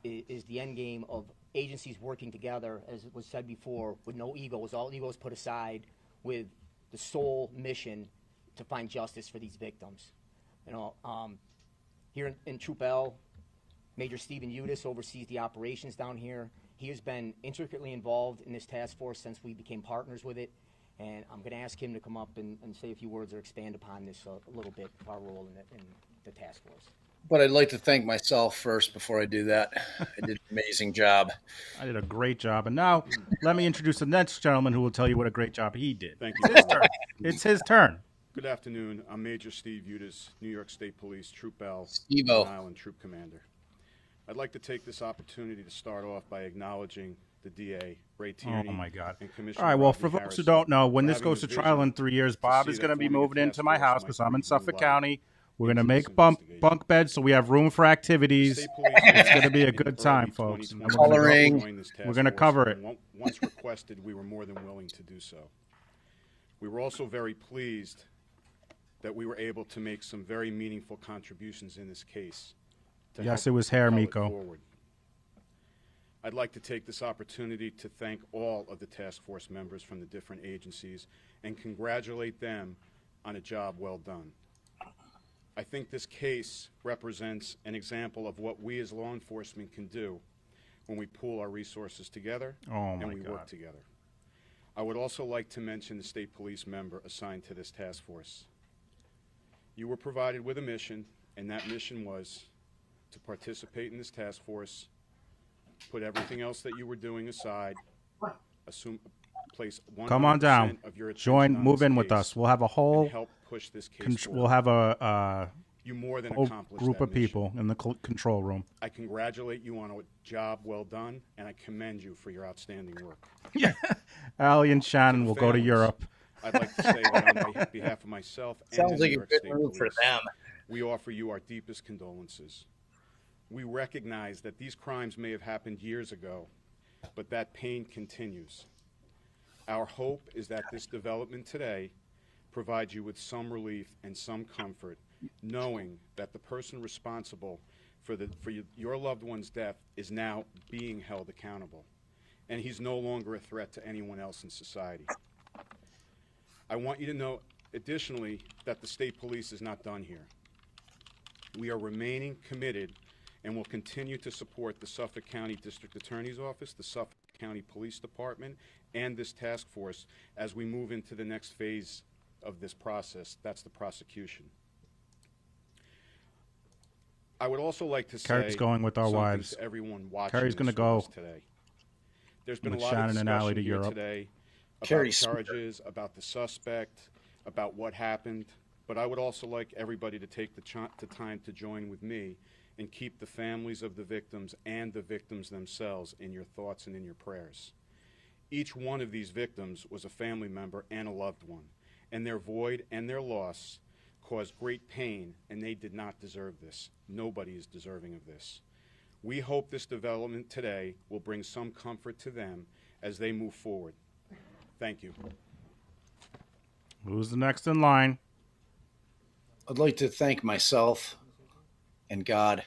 is the end game of agencies working together, as was said before, with no egos, all egos put aside, with the sole mission to find justice for these victims. You know, here in Troop L, Major Stephen Udis oversees the operations down here. He has been intricately involved in this task force since we became partners with it. And I'm going to ask him to come up and say a few words or expand upon this a little bit, our role in the task force. But I'd like to thank myself first before I do that. I did an amazing job. I did a great job. And now let me introduce the next gentleman who will tell you what a great job he did. Thank you. It's his turn. It's his turn. Good afternoon. I'm Major Steve Udis, New York State Police, Troop L, Steve-O. Long Island Troop Commander. I'd like to take this opportunity to start off by acknowledging the DA, Ray Tierney. Oh my God! And Commissioner All right. Well, Rodney for folks Harrison who don't know, when this having goes the to trial in vision 3 years, to Bob see is that going to be forming a moving into task my force house might because I'm in breathe new Suffolk life County. We're going to into make this bunk beds so we have room for activities. State Police It's going to be a in good early time, folks. And 2020 Coloring. joined this task We're going to force, cover it. and once requested, we were more than willing to do so. We were also very pleased that we were able to make some very meaningful contributions in this case. to Yes, help it was hair, propel it Miko. forward. I'd like to take this opportunity to thank all of the task force members from the different agencies and congratulate them on a job well done. I think this case represents an example of what we as law enforcement can do when we pool our resources together and we work together. I would also like to mention the state police member assigned to this task force. You were provided with a mission, and that mission was to participate in this task force, put everything else that you were doing aside, place 100% Come on down. of your attention Join, on move this in with case us. We'll have a whole. and help push this case forward. We'll have a You more than whole accomplished group that of people in the control room. I congratulate you on a job well done, and I commend you for your outstanding work. Allie and Shannon will go to families, Europe. I'd like to say that on behalf of myself and Sounds the like New a York good State move for Police, them. we offer you our deepest condolences. We recognize that these crimes may have happened years ago, but that pain continues. Our hope is that this development today provides you with some relief and some comfort, knowing that the person responsible for your loved one's death is now being held accountable, and he's no longer a threat to anyone else in society. I want you to know, additionally, that the state police is not done here. We are remaining committed and will continue to support the Suffolk County District Attorney's Office, the Suffolk County Police Department, and this task force as we move into the next phase of this process. That's the prosecution. I would also like to say Carrie's going with our something wives. to everyone watching Carrie's going to go today. There's been with a lot Shannon of and Allie discussion to here Europe. today about Carrie's charges, about the suspect, about what happened. But I would also like everybody to take the time to join with me and keep the families of the victims and the victims themselves in your thoughts and in your prayers. Each one of these victims was a family member and a loved one, and their void and their loss caused great pain, and they did not deserve this. Nobody is deserving of this. We hope this development today will bring some comfort to them as they move forward. Thank you. Who's the next in line? I'd like to thank myself and God.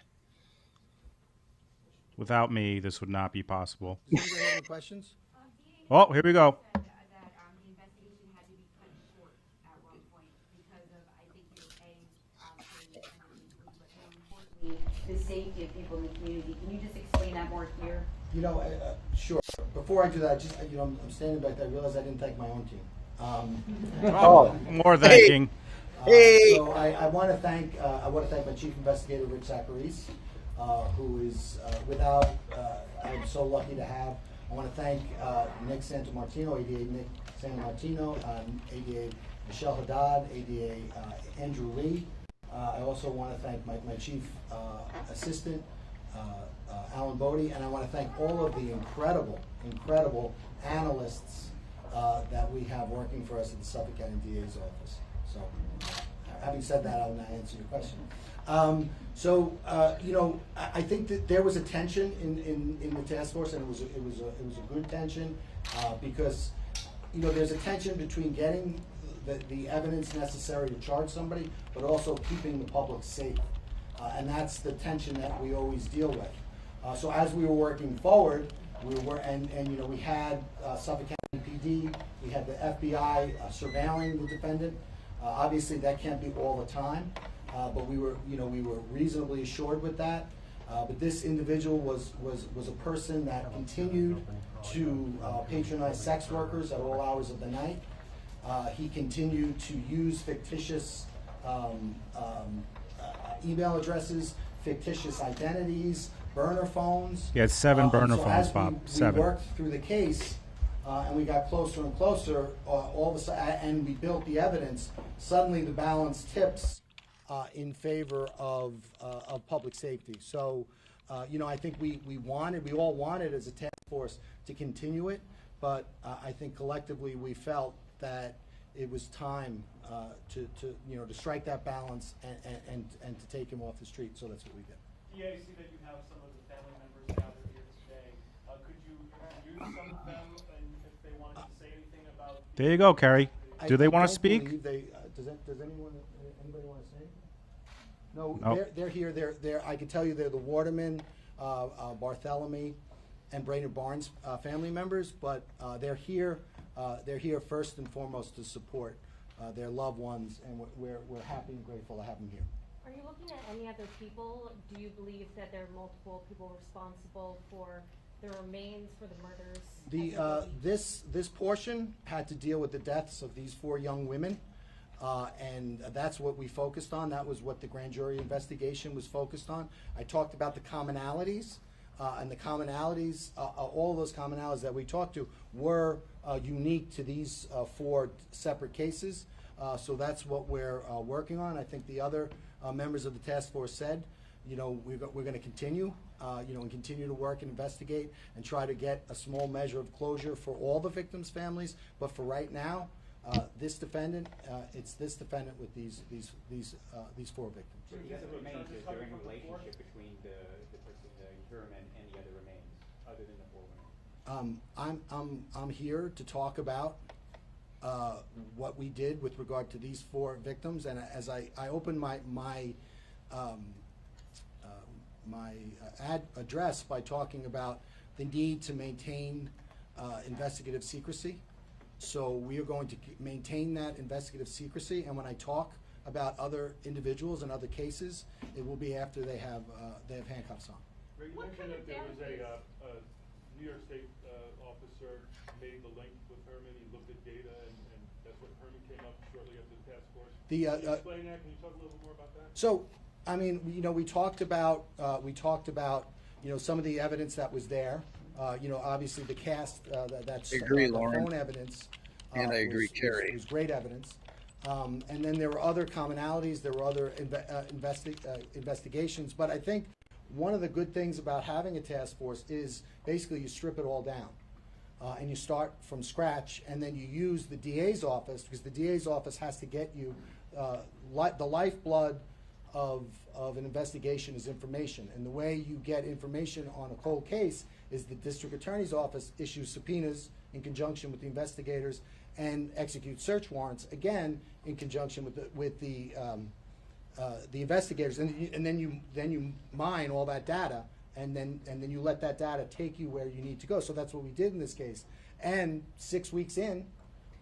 Without me, this would not be possible. Does anybody have any questions? Oh, here we go. The safety of people in the community. Can you just explain that more here? You know, sure. Before I do that, just I'm standing back there. I realized I didn't thank my own team. More thanking. So I want to thank my chief investigator, Rich Zacharias, who is I'm so lucky to have. I want to thank Nick Santamartino, ADA Nick Santamartino, ADA Michelle Haddad, ADA Andrew Lee. I also want to thank my chief assistant, Alan Bodie, and I want to thank all of the incredible analysts that we have working for us at the Suffolk County DA's office. So, having said that, I'll now answer your question. I think that there was a tension in the task force, and it was a good tension because there's a tension between getting the evidence necessary to charge somebody, but also keeping the public safe, and that's the tension that we always deal with. So as we were working forward, we had Suffolk County PD, we had the FBI surveilling the defendant. Obviously, that can't be all the time, but we were reasonably assured with that. But this individual was a person that continued to patronize sex workers at all hours of the night. He continued to use fictitious email addresses, fictitious identities, burner phones. He had 7 burner so phones, as Bob. we 7. worked through the case, and we got closer and closer, all of a sudden, and we built the evidence, suddenly the balance tips in favor of public safety. So, I think we all wanted as a task force to continue it, but I think collectively we felt that it was time to strike that balance and to take him off the street. So that's what we did. Yeah, I see that you have some of the family members gathered here today. Could you introduce some of them, and if they wanted to say anything about? There you go, Kerry. Do they want to speak? Does anybody want to say? No, Nope. they're here. They're. I can tell you, they're the Waterman, Bartholomew, and Brainerd Barnes family members. But they're here. They're here first and foremost to support their loved ones, and we're happy and grateful to have them here. Are you looking at any other people? Do you believe that there are multiple people responsible for the remains, for the murders? This portion had to deal with the deaths of these 4 young women, and that's what we focused on. That was what the grand jury investigation was focused on. I talked about the commonalities, and the commonalities, all of those commonalities that we talked to were unique to these 4 separate cases. So that's what we're working on. I think the other members of the task force said, we're going to continue, and continue to work and investigate and try to get a small measure of closure for all the victims' families. But for right now, this defendant, it's this defendant with these 4 victims. So the other remains, is there any relationship between the Heuermann and the other remains, other than the 4 women? I'm here to talk about what we did with regard to these 4 victims, and as I opened my address by talking about the need to maintain investigative secrecy. So we are going to maintain that investigative secrecy, and when I talk about other individuals and other cases, it will be after they have handcuffs on. You mentioned that there was a New York State officer made the link with Heuermann. He looked at data, and that's what Heuermann came up shortly after the task force. Can you explain that? Can you talk a little more about that? So, I mean, we talked about some of the evidence that was there. Obviously the cast that's I agree, the Lauren. phone evidence. And I agree, Kerry. It was great evidence. And then there were other commonalities, there were other investigations, but I think one of the good things about having a task force is basically you strip it all down. And you start from scratch, and then you use the DA's office, because the DA's office has to get you, the lifeblood of an investigation is information. And the way you get information on a cold case is the district attorney's office issues subpoenas in conjunction with the investigators and execute search warrants, again, in conjunction with the investigators. And then you mine all that data, and then you let that data take you where you need to go. So that's what we did in this case. And 6 weeks in,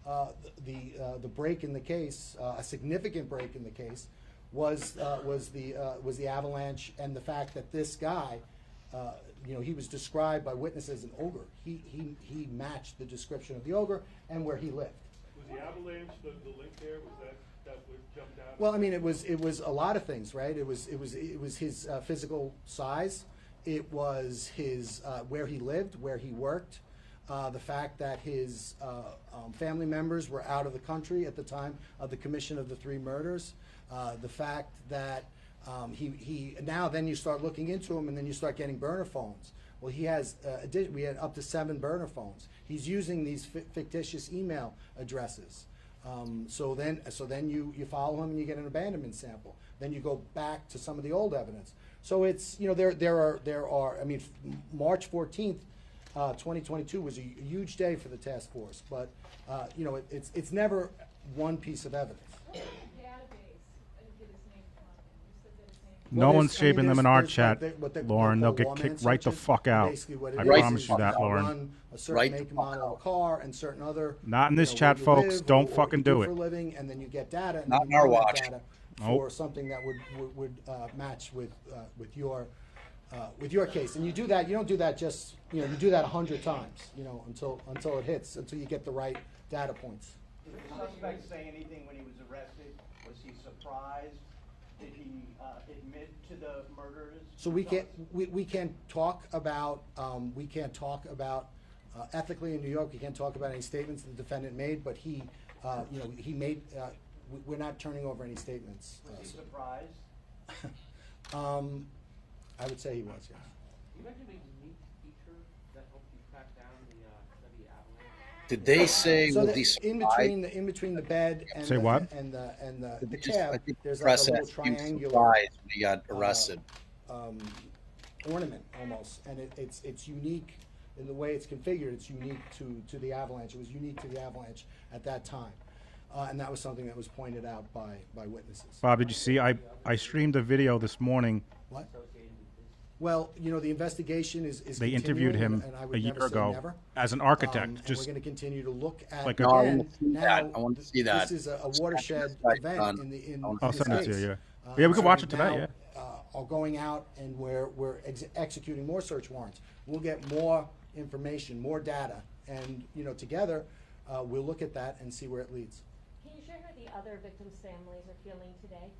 the break in the case, a significant break in the case, was the avalanche and the fact that this guy, he was described by witnesses as an ogre. He matched the description of the ogre and where he lived. Was the avalanche the link there? Was that what jumped out? Well, I mean, it was a lot of things, right? It was his physical size. It was his where he lived, where he worked. The fact that his family members were out of the country at the time of the commission of the 3 murders. The fact that he now then you start looking into him, and then you start getting burner phones. Well, he has we had up to 7 burner phones. He's using these fictitious email addresses. So then you follow him and you get an abandonment sample. Then you go back to some of the old evidence. So it's there are I mean, March 14th, 2022 was a huge day for the task force, but it's never one piece of evidence. No one's shaving them in our chat, Lauren. They'll get kicked right the fuck out. I promise you that, Lauren. A certain make and model of car and certain other. Not in this chat, folks. Don't fucking do it. For a living, and then you get data. And not in our watch. For something that would match with your case, and you do that. You don't do that just you do that 100 times. Until it hits, until you get the right data points. Did the suspect say anything when he was arrested? Was he surprised? Did he admit to the murders? So we can't talk about ethically in New York. We can't talk about any statements the defendant made, but he made. We're not turning over any statements. Was he surprised? I would say he was. Yes. You mentioned a unique feature that helped you track down the avalanche. Did they say So was he in between the bed and Say the, what? and the I cab, think there's the like press a little asked he was triangular surprised when he got arrested. ornament almost, and it's unique in the way it's configured. It's unique to the avalanche. It was unique to the avalanche at that time. And that was something that was pointed out by witnesses. Bob, did you see? I streamed a video this morning. What? Well, the investigation is They interviewed him and I would a year never say ago never. as an architect. And Just we're going to continue to look at like again. I want to see that. This is a watershed event in I'll this send it to case. you. Yeah, we can watch it So tonight. now, Yeah. Are going out and we're executing more search warrants. We'll get more information, more data, and together we'll look at that and see where it leads. Can you share how the other victims' families are feeling today?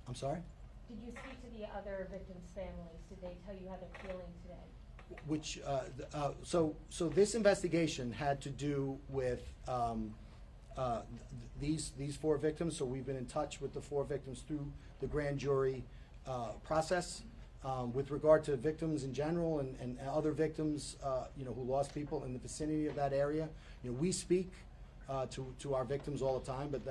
I'm sorry? Did you speak to the other victims' families? Did they tell you how they're feeling today? Which so this investigation had to do with these 4 victims. So we've been in touch with the 4 victims through the grand jury process. With regard to victims in general and other victims, who lost people in the vicinity of that area, we speak to our victims all the time, but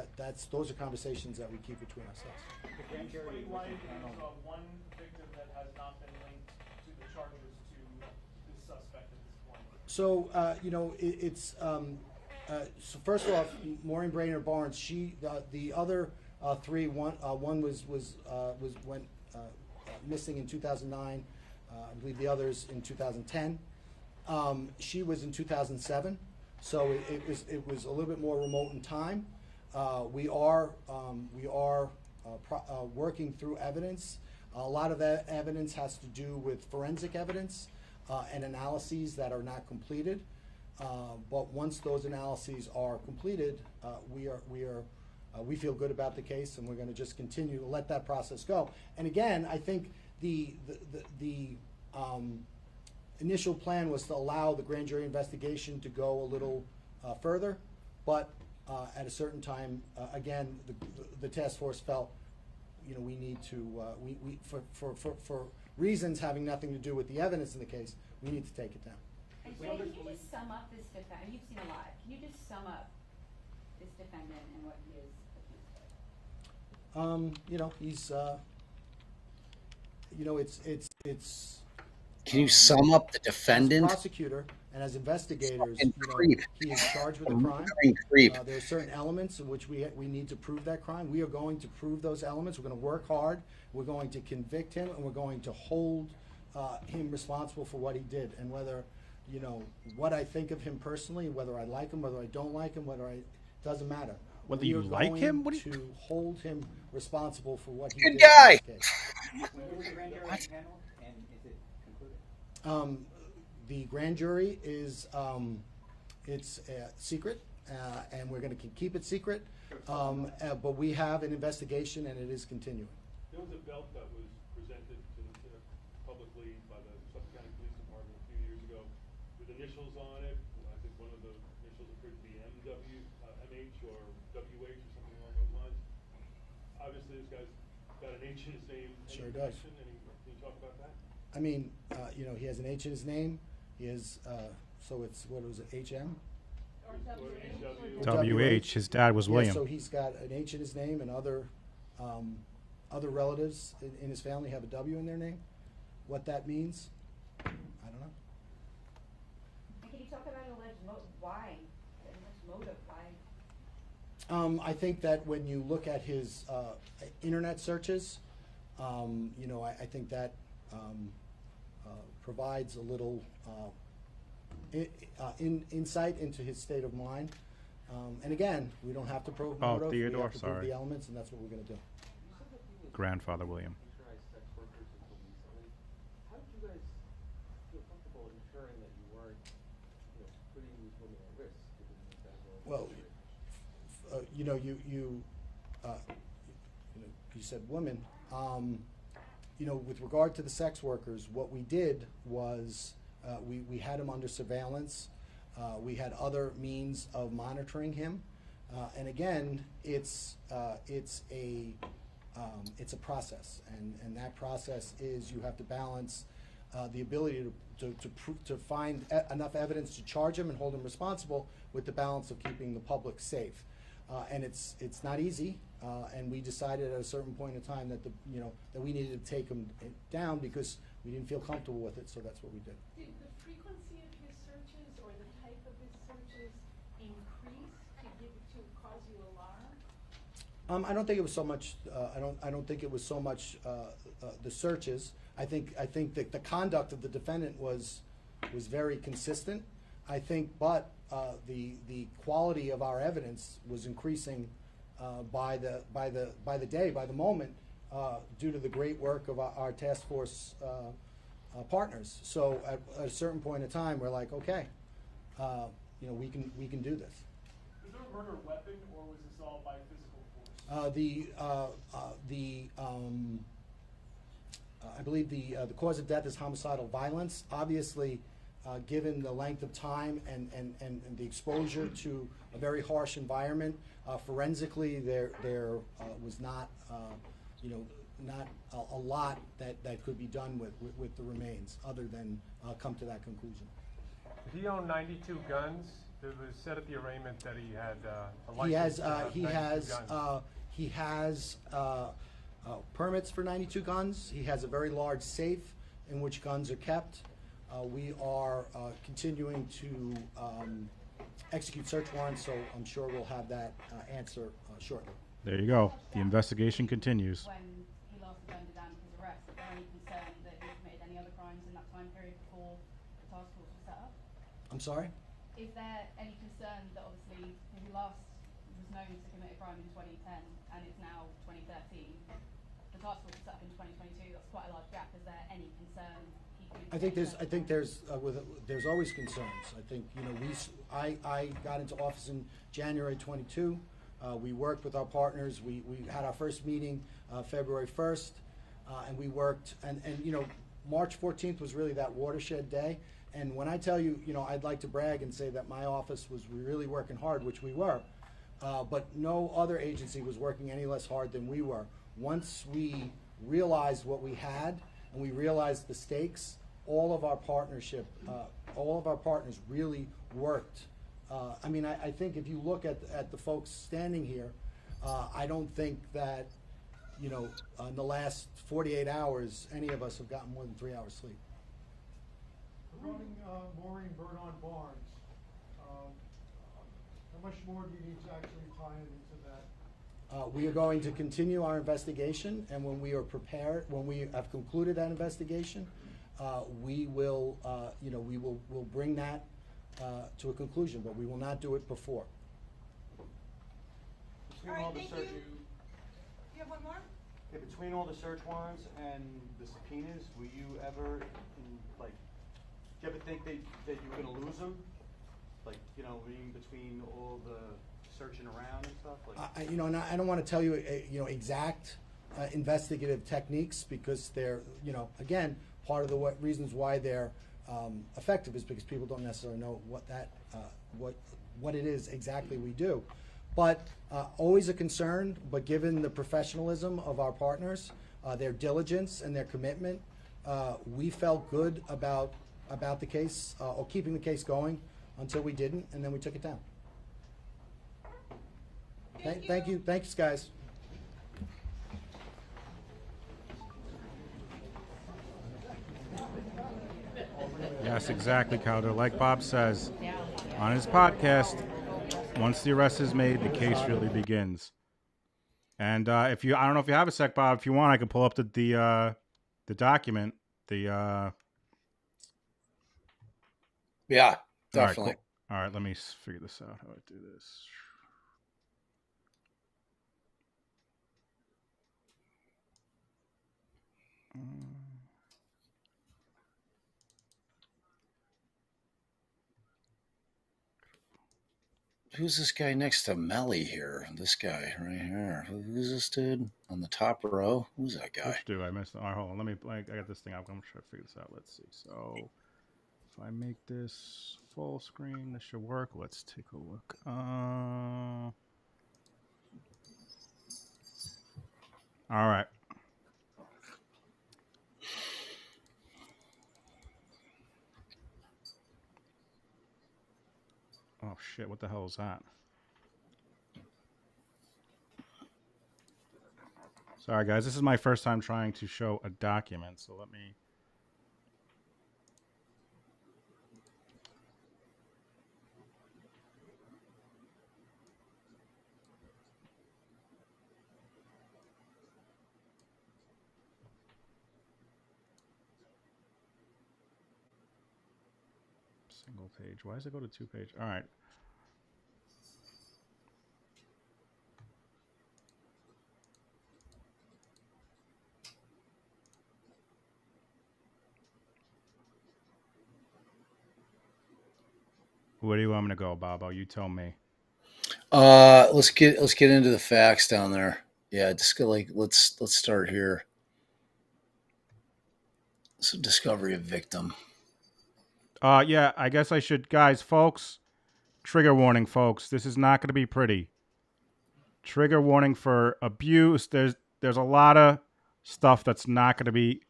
those are conversations that we keep between ourselves. Explain why there's one victim that has not been linked to the charges to the suspect at this point. So it's so first off, Maureen Brainerd Barnes. The other 3, one went missing in 2009. I believe the others in 2010. She was in 2007. So it was a little bit more remote in time. We are working through evidence. A lot of that evidence has to do with forensic evidence and analyses that are not completed. But once those analyses are completed, we feel good about the case, and we're going to just continue to let that process go. And again, I think the initial plan was to allow the grand jury investigation to go a little further, but at a certain time, again, the task force felt, we need to, for reasons having nothing to do with the evidence in the case, we need to take it down. And Jay, can you just sum up this defendant? You've seen a lot. Can you just sum up this defendant and what he is accused of? He's, it's. Can you sum up the defendant? As a prosecutor and as investigators, he is charged with a crime. There are certain elements in which we need to prove that crime. We are going to prove those elements. We're going to work hard. We're going to convict him, and we're going to hold him responsible for what he did. And whether, what I think of him personally, whether I like him, whether I don't like him, doesn't matter. Whether you like him? What do you... to hold him responsible for what he Good did. Guy. The grand jury is it's secret, and we're going to keep it secret. But we have an investigation, and it is continuing. There was a belt that was presented publicly by the Suffolk County Police Department a few years ago with initials on it. I think one of the initials appeared to be MH or WH or something along those lines. Obviously, this guy's got an H in his name. Sure does. Can you talk about that? I mean, he has an H in his name. He has, so it's, what was it, HM? WH. His dad was William. So he's got an H in his name, and other relatives in his family have a W in their name. What that means, I don't know. And can you talk about an alleged why? The alleged motive, why? I think that when you look at his internet searches, I think that provides a little insight into his state of mind. And again, we don't have to prove motive. Theodore, we have to prove sorry. the elements, and that's what we're going to do. Grandfather William. How did you guys feel comfortable ensuring that you weren't, putting these women at risk? Well, you said women. With regard to the sex workers, what we did was we had him under surveillance. We had other means of monitoring him, and again, it's a process, and that process is you have to balance the ability to find enough evidence to charge him and hold him responsible with the balance of keeping the public safe. And it's not easy, and we decided at a certain point in time that that we needed to take him down because we didn't feel comfortable with it. So that's what we did. Did the frequency of his searches or the type of his searches increase to cause you alarm? I don't think it was so much. I don't think it was so much the searches. I think that the conduct of the defendant was very consistent. I think, but the quality of our evidence was increasing by the day, by the moment, due to the great work of our task force partners. So at a certain point in time, we're like, okay, we can do this. Was there a murder weapon, or was this all by physical force? I believe the cause of death is homicidal violence. Obviously, given the length of time and the exposure to a very harsh environment, forensically there was not not a lot that could be done with the remains, other than come to that conclusion. He owned 92 guns. It was said at the arraignment that he had a license to have 92 guns. He has permits for 92 guns. He has a very large safe in which guns are kept. We are continuing to execute search warrants, so I'm sure we'll have that answer shortly. There you go. The investigation continues. When he last attended and his arrest, is there any concern that he committed any other crimes in that time period before the task force was set up? I'm sorry? Is there any concern that obviously he last was known to commit a crime in 2010 and it's now 2013? The task force was set up in 2022. That's quite a large gap. Is there any concern? I think there's always concerns. I think I got into office in January 22. We worked with our partners. We had our first meeting February 1st, and we worked. And March 14th was really that watershed day. And when I tell you, I'd like to brag and say that my office was really working hard, which we were. but no other agency was working any less hard than we were. Once we realized what we had and we realized the stakes, all of our partners really worked. I mean, I think if you look at the folks standing here, I don't think that, you know, in the last 48 hours, any of us have gotten more than 3 hours sleep. Regarding Maureen Bernard Barnes, how much more do you need to actually tie it into that? We are going to continue our investigation, and when we are prepared, when we have concluded that investigation, we will, we'll bring that to a conclusion, but we will not do it before. Between all the search, You have one more? yeah, between all the search warrants and the subpoenas, were you ever, did you ever think that you were gonna lose them? Like, you know, being between all the searching around and stuff? Like, And I don't want to tell you, exact investigative techniques, because they're, again, part of the reasons why they're effective is because people don't necessarily know what it is exactly we do. But always a concern, but given the professionalism of our partners, their diligence and their commitment, we felt good about the case, or keeping the case going until we didn't, and then we took it down. Thank you. Thanks, guys. Yes, exactly, Calder. Like Bob says on his podcast, once the arrest is made, the case really begins. And I don't know if you have a sec, Bob. If you want, I can pull up the document. Yeah, definitely. All right, cool. All right, let me figure this out. How I do this. Who's this guy next to Melly here? This guy right here. Who's this dude on the top row? Who's that guy? Which dude? I missed. All right, hold on. I got this thing up. I'm trying to figure this out. Let's see. So if I make this full screen, this should work. Let's take a look. All right. Oh shit! What the hell is that? Sorry, guys. This is my first time trying to show a document, so let me. Single page. Why does it go to 2 page? All right. Where do you want me to go, Bobo? You tell me. Let's get into the facts down there. Yeah, just go let's start here. So discovery of victim. Yeah, I guess I should, guys, folks. Trigger warning, folks. This is not going to be pretty. Trigger warning for abuse. There's a lot of stuff that's not going to be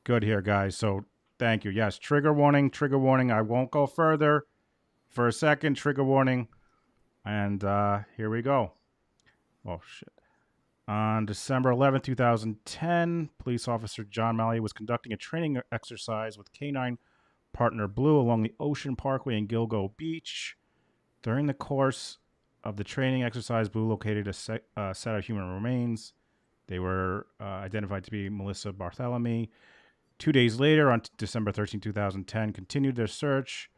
good here, guys. So thank you. Yes, trigger warning. Trigger warning. I won't go further for a second. Trigger warning. And here we go. Oh, shit. On December 11, 2010, police officer John Malley was conducting a training exercise with K9 partner Blue along the Ocean Parkway in Gilgo Beach. During the course of the training exercise, Blue located a set of human remains. They were identified to be Melissa Bartholomew. 2 days later, on December 13, 2010, continued their search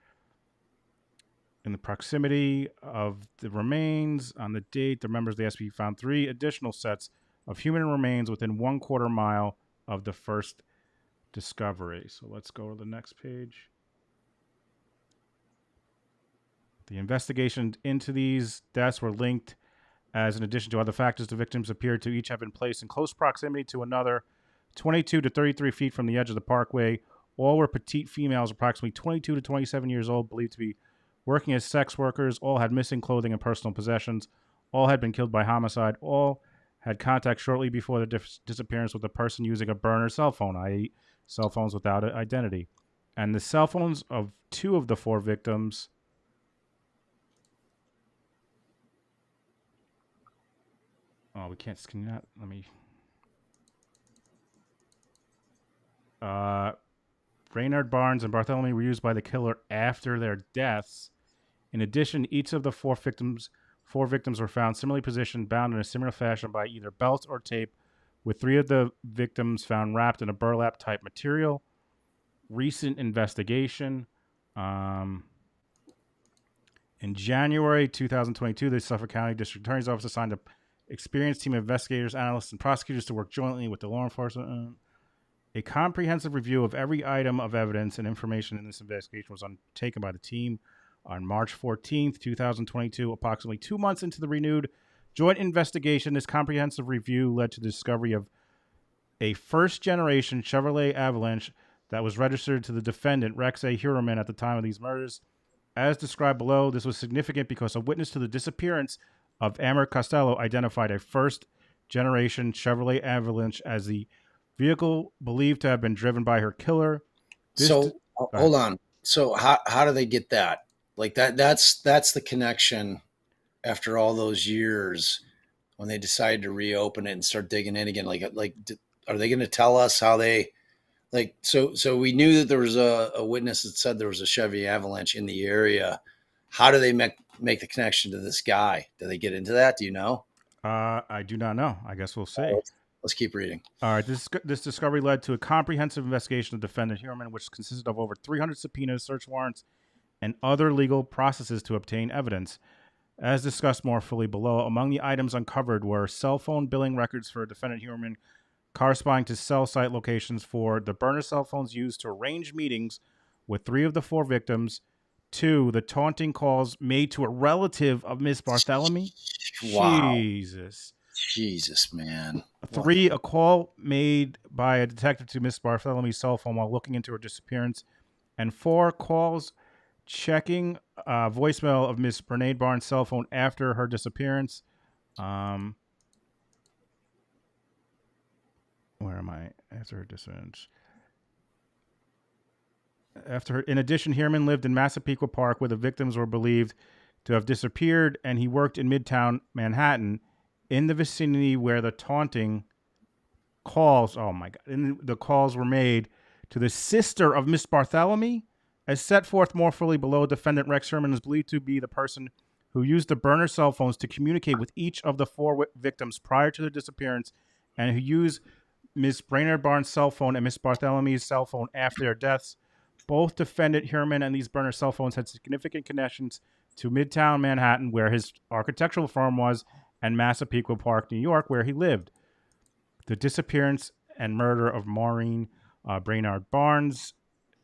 in the proximity of the remains. On the date, the members of the SP found 3 additional sets of human remains within 1/4 mile of the first discovery. So let's go to the next page. The investigations into these deaths were linked as, in addition to other factors, the victims appeared to each have been placed in close proximity to another 22 to 33 feet from the edge of the parkway. All were petite females, approximately 22 to 27 years old, believed to be working as sex workers. All had missing clothing and personal possessions. All had been killed by homicide. All had contact shortly before the disappearance with a person using a burner cell phone, i.e., cell phones without identity. And the cell phones of 2 of the 4 victims we can't. Can you not? Let me. Brainard Barnes and Bartholomew were used by the killer after their deaths. In addition, each of the 4 victims were found similarly positioned, bound in a similar fashion by either belt or tape, with 3 of the victims found wrapped in a burlap-type material. Recent investigation. In January 2022, the Suffolk County District Attorney's Office assigned an experienced team of investigators, analysts, and prosecutors to work jointly with the law enforcement. A comprehensive review of every item of evidence and information in this investigation was undertaken by the team on March 14th, 2022. Approximately 2 months into the renewed joint investigation, this comprehensive review led to the discovery of a first-generation Chevrolet Avalanche that was registered to the defendant, Rex A. Heuermann, at the time of these murders. As described below, this was significant because a witness to the disappearance of Amer Costello identified a first-generation Chevrolet Avalanche as the vehicle believed to have been driven by her killer. Hold on. So how do they get that? Like that's the connection after all those years when they decided to reopen it and start digging in again. Are they going to tell us how they so we knew that there was a witness that said there was a Chevy Avalanche in the area. How do they make the connection to this guy? Do they get into that? Do you know? I do not know. I guess we'll see. Let's keep reading. All right. This discovery led to a comprehensive investigation of defendant Heuermann, which consisted of over 300 subpoenas, search warrants, and other legal processes to obtain evidence. As discussed more fully below, among the items uncovered were cell phone billing records for defendant Heuermann corresponding to cell site locations for the burner cell phones used to arrange meetings with 3 of the 4 victims. 2, the taunting calls made to a relative of Miss Bartholomew. Wow. Jesus, man. 3, a call made by a detective to Miss Bartholomew's cell phone while looking into her disappearance. And 4, calls checking voicemail of Miss Bernade Barnes' cell phone after her disappearance. Where am I? After her disappearance. In addition, Heuermann lived in Massapequa Park, where the victims were believed to have disappeared, and he worked in Midtown Manhattan, in the vicinity where the taunting calls. Oh my God! And the calls were made to the sister of Miss Bartholomew, as set forth more fully below. Defendant Rex Heuermann is believed to be the person who used the burner cell phones to communicate with each of the 4 victims prior to their disappearance, and who used Miss Brainard Barnes' cell phone and Miss Bartholomew's cell phone after their deaths. Both defendant Heuermann and these burner cell phones had significant connections to Midtown Manhattan, where his architectural firm was, and Massapequa Park, New York, where he lived. The disappearance and murder of Maureen Brainard Barnes.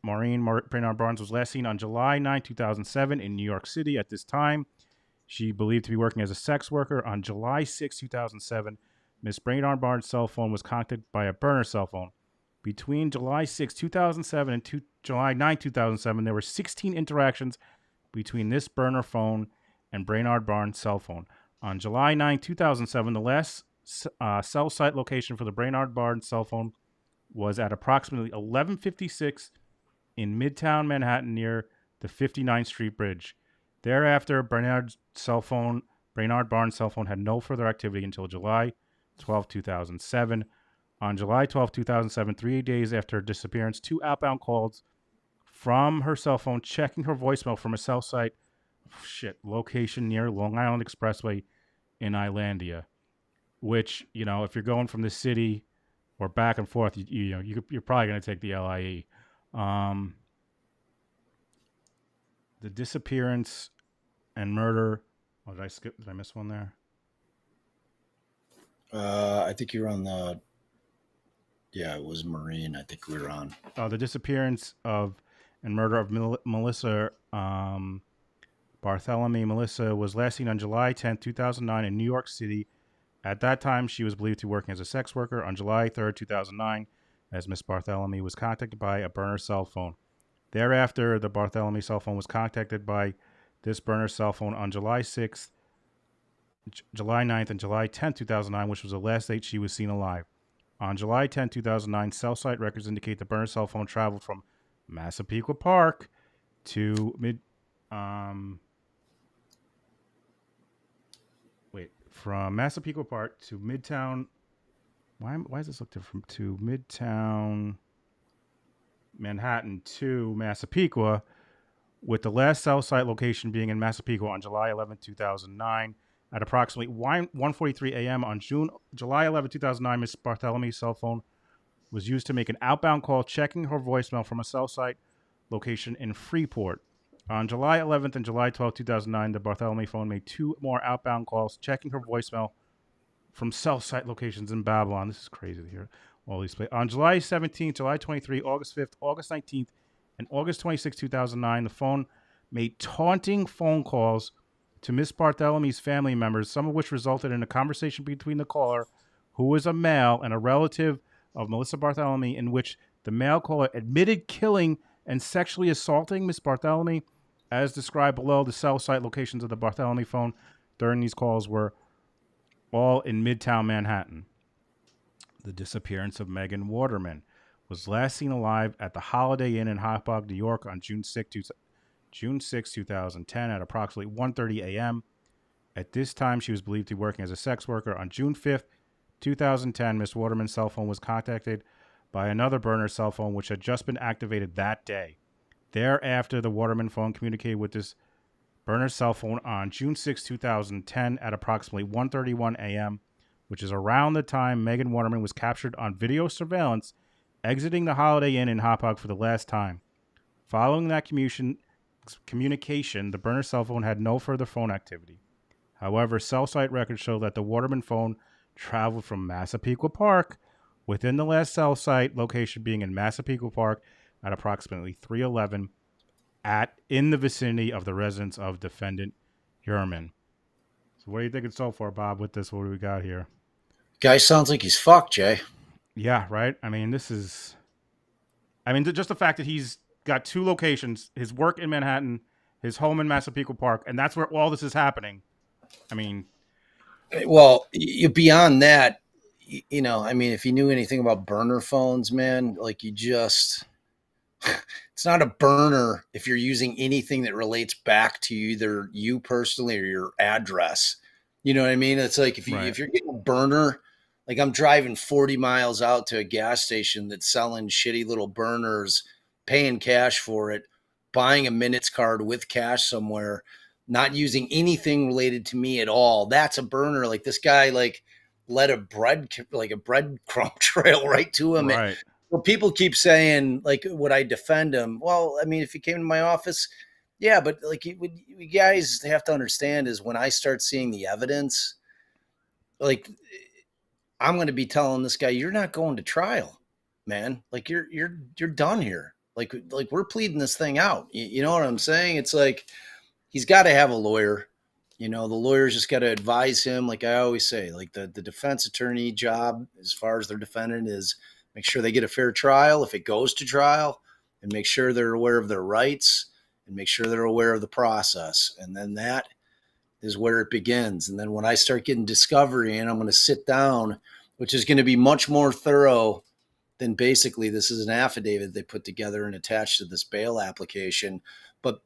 Brainard Barnes was last seen on July 9, 2007 in New York City. At this time, she believed to be working as a sex worker. On July 6, 2007, Miss Brainard Barnes' cell phone was contacted by a burner cell phone. Between July 6, 2007 and July 9, 2007, there were 16 interactions between this burner phone and Brainard Barnes' cell phone. On July 9, 2007, the last cell site location for the Brainard Barnes cell phone was at approximately 1156 in Midtown Manhattan near the 59th Street Bridge. Thereafter, Brainard Barnes' cell phone had no further activity until July 12, 2007. On July 12, 2007, 3 days after her disappearance, 2 outbound calls from her cell phone checking her voicemail from a cell site location near Long Island Expressway in Islandia, which, if you're going from the city or back and forth, you're probably going to take the LIE. The disappearance and murder. Oh, did I skip? Did I miss one there? I think you're on the. Yeah, it was Marine. I think we were on. The disappearance of and murder of Melissa Bartholomew. Melissa was last seen on July 10, 2009 in New York City. At that time, she was believed to be working as a sex worker. On July 3, 2009, as Miss Bartholomew was contacted by a burner cell phone. Thereafter, the Bartholomew cell phone was contacted by this burner cell phone on July 6th. July 9th, and July 10th, 2009, which was the last date she was seen alive. On July 10th, 2009, cell site records indicate the burner cell phone traveled from Massapequa Park to from Massapequa Park to Midtown. Why does this look different? To Midtown Manhattan to Massapequa, with the last cell site location being in Massapequa on July 11, 2009. At approximately 1:43 a.m. on July 11, 2009, Ms. Barthelemy's cell phone was used to make an outbound call checking her voicemail from a cell site location in Freeport. On July 11th and July 12th, 2009, the Barthelemy phone made 2 more outbound calls checking her voicemail from cell site locations in Babylon. This is crazy to hear all these play. On July 17th, July 23rd, August 5th, August 19th, and August 26th, 2009, the phone made taunting phone calls to Miss Barthelemy's family members, some of which resulted in a conversation between the caller, who was a male and a relative of Melissa Barthelemy, in which the male caller admitted killing and sexually assaulting Miss Barthelemy. As described below, the cell site locations of the Barthelemy phone during these calls were all in Midtown Manhattan. The disappearance of Megan Waterman was last seen alive at the Holiday Inn in Hauppauge, New York on June 6, 2010 at approximately 1:30 a.m. At this time, she was believed to be working as a sex worker. On June 5th, 2010, Ms. Waterman's cell phone was contacted by another burner cell phone, which had just been activated that day. Thereafter, the Waterman phone communicated with this burner cell phone on June 6, 2010 at approximately 1:31 a.m., which is around the time Megan Waterman was captured on video surveillance exiting the Holiday Inn in Hauppauge for the last time. Following that communication, the burner cell phone had no further phone activity. However, cell site records show that the Waterman phone traveled from Massapequa Park within the last cell site location being in Massapequa Park at approximately 3:11 in the vicinity of the residence of defendant Heuermann. So what are you thinking so far, Bob, with this? What do we got here? Guy sounds like he's fucked, Jay. Yeah, right? I mean, just the fact that he's got 2 locations, his work in Manhattan, his home in Massapequa Park, and that's where all this is happening. I mean... Well, beyond that, if you knew anything about burner phones, man, like it's not a burner if you're using anything that relates back to either you personally or your address. You know what I mean? It's like if you're getting a burner, like I'm driving 40 miles out to a gas station that's selling shitty little burners, paying cash for it, buying a minutes card with cash somewhere, not using anything related to me at all. That's a burner. Like this guy, led a breadcrumb trail right to him. Right. Well, people keep saying, would I defend him? Well, I mean, if he came to my office, yeah, but you guys have to understand is when I start seeing the evidence, I'm going to be telling this guy, you're not going to trial, man. Like you're done here. Like we're pleading this thing out. You know what I'm saying? It's like, he's got to have a lawyer. The lawyer's just got to advise him. Like I always say, like the defense attorney job, as far as their defendant, is make sure they get a fair trial if it goes to trial, and make sure they're aware of their rights, and make sure they're aware of the process. And then that is where it begins. And then when I start getting discovery, and I'm going to sit down, which is going to be much more thorough than basically this is an affidavit they put together and attached to this bail application. But